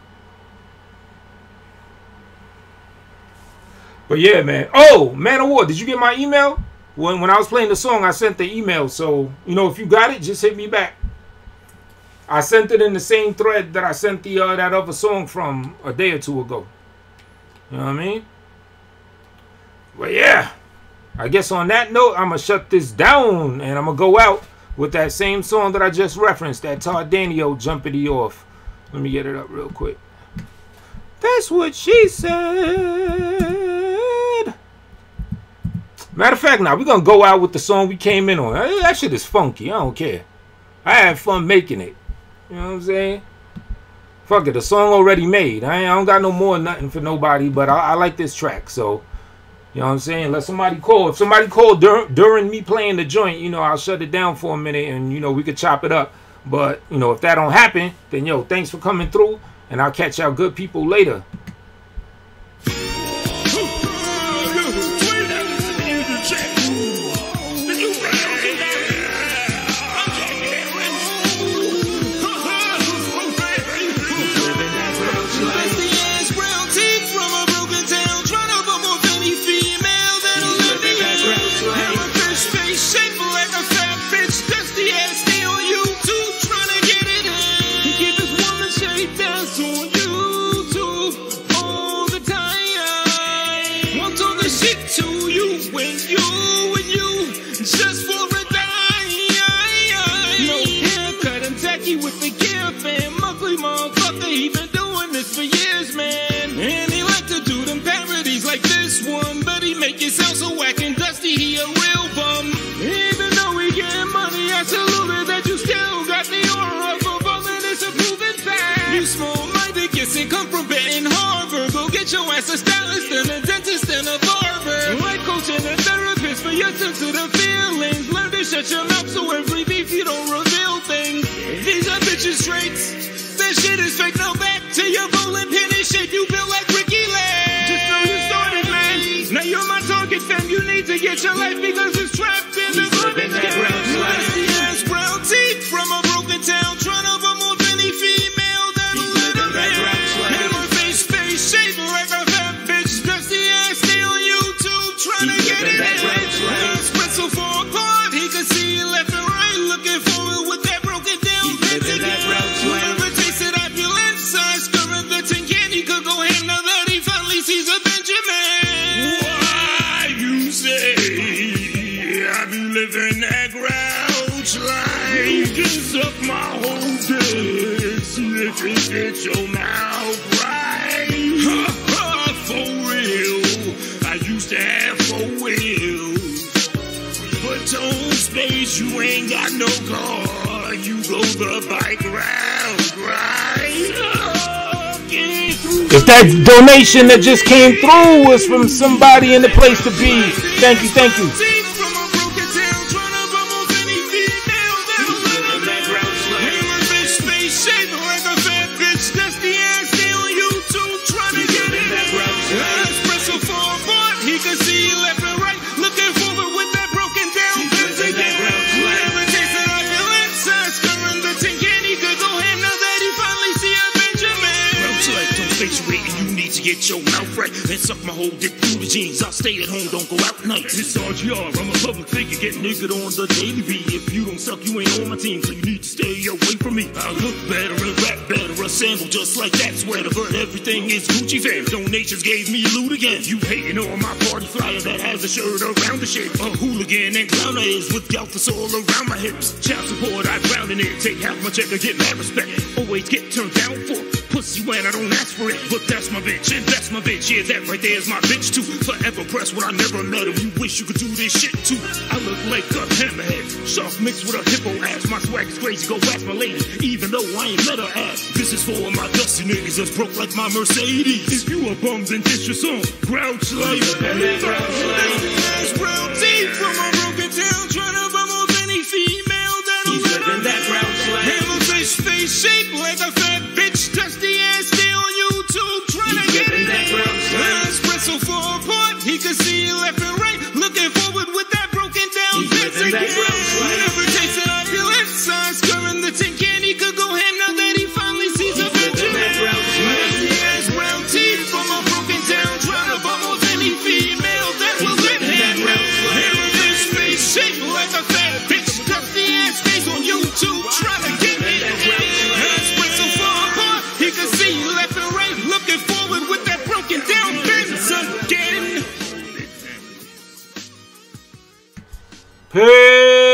But yeah, man. Oh, Man of War, did you get my email? When I was playing the song, I sent the email. So, you know, if you got it, just hit me back. I sent it in the same thread that I sent the that other song from a day or two ago. You know what I mean? But yeah, I guess on that note, I'm going to shut this down. And I'm going to go out with that same song that I just referenced. That Todd Danio, Jumpity Off. Let me get it up real quick. That's what she said. Matter of fact, now we're going to go out with the song we came in on. That shit is funky. I don't care. I had fun making it. You know what I'm saying? Fuck it. The song already made. I don't got no more nothing for nobody, but I like this track. So, you know what I'm saying? Let somebody call. If somebody called during me playing the joint, you know, I'll shut it down for a minute and, you know, we could chop it up. But, you know, if that don't happen, then, yo, thanks for coming through. And I'll catch y'all good people later. Make it sound so whack and dusty, he a real bum. Even though we getting money, I salute it that you still got the aura of a bum, and it's a proven fact. You small-minded kids and come from Benton Harbor. Go get your ass a stylist and a dentist and a barber. Life coach and a therapist for your sensitive feelings. Learn to shut your mouth so every beef you don't reveal things. These are bitches traits. That shit is fake. Now back to your bowling pin in shape. You built like Ricky Lake. Just know you started, man. Now you're my target, fam. You need to get your life because it's trapped in the garbage can. Nasty ass brown teeth from a broken town, trying to remove any female that'll let a man. And her face shaped like a fat bitch. Dusty ass stay on YouTube, trying to get it in. Espresso for a part, he could see left and right, looking forward with that broken down pentagon. Whoever tasted opulence, size current the tin candy could go hand now that he finally sees a Benjamin. I be living that grouch life. You can suck my whole dick. See if you get your mouth right. For real, I used to have 4 wheels, but don't space, you ain't got no car. You go the bike route, right? If that donation that just came through was from somebody in the place to be, thank you, thank you. Get your mouth right and suck my whole dick through the jeans. I'll stay at home, don't go out at night. It's RGR, I'm a public figure, get nigga on the daily beat. If you don't suck, you ain't on my team, so you need to stay away from me. I look better and rap better, assemble just like that sweater, but everything is Gucci fam. Donations gave me loot again. You hating on my party flyer that has a shirt around the shape. A hooligan and clowner is with Galthus all around my hips. Child support, I drown in it. Take half my check and get mad respect. Always get turned down for pussy when I don't ask for it, but that's my bitch, and that's my bitch. Yeah, that right there is my bitch too. Forever pressed when I never met him. You wish you could do this shit too. I look like a hammerhead, soft mixed with a hippo ass. My swag is crazy, go ask my lady, even though I ain't met her ass. This is for my dusty niggas that's broke like my Mercedes. If you a bum, then diss your song. Grouch life, ass brown teeth from a broken town, trying to bum off any female that'll let him that grouch life. Have a face shaped like a fat bitch. Dusty ass stay on YouTube, trying to get it in. Espresso for a part, he could see left and right, looking forward with that broken down pentagon. Whenever tasted opulence, size current the tin candy could go hand now that he finally sees a Benjamin. Nasty ass brown teeth from a broken town, trying to bum off any female that will let him. Hair of his face shaped like a fat bitch. Dusty ass stays on YouTube, trying to get it in. Peace.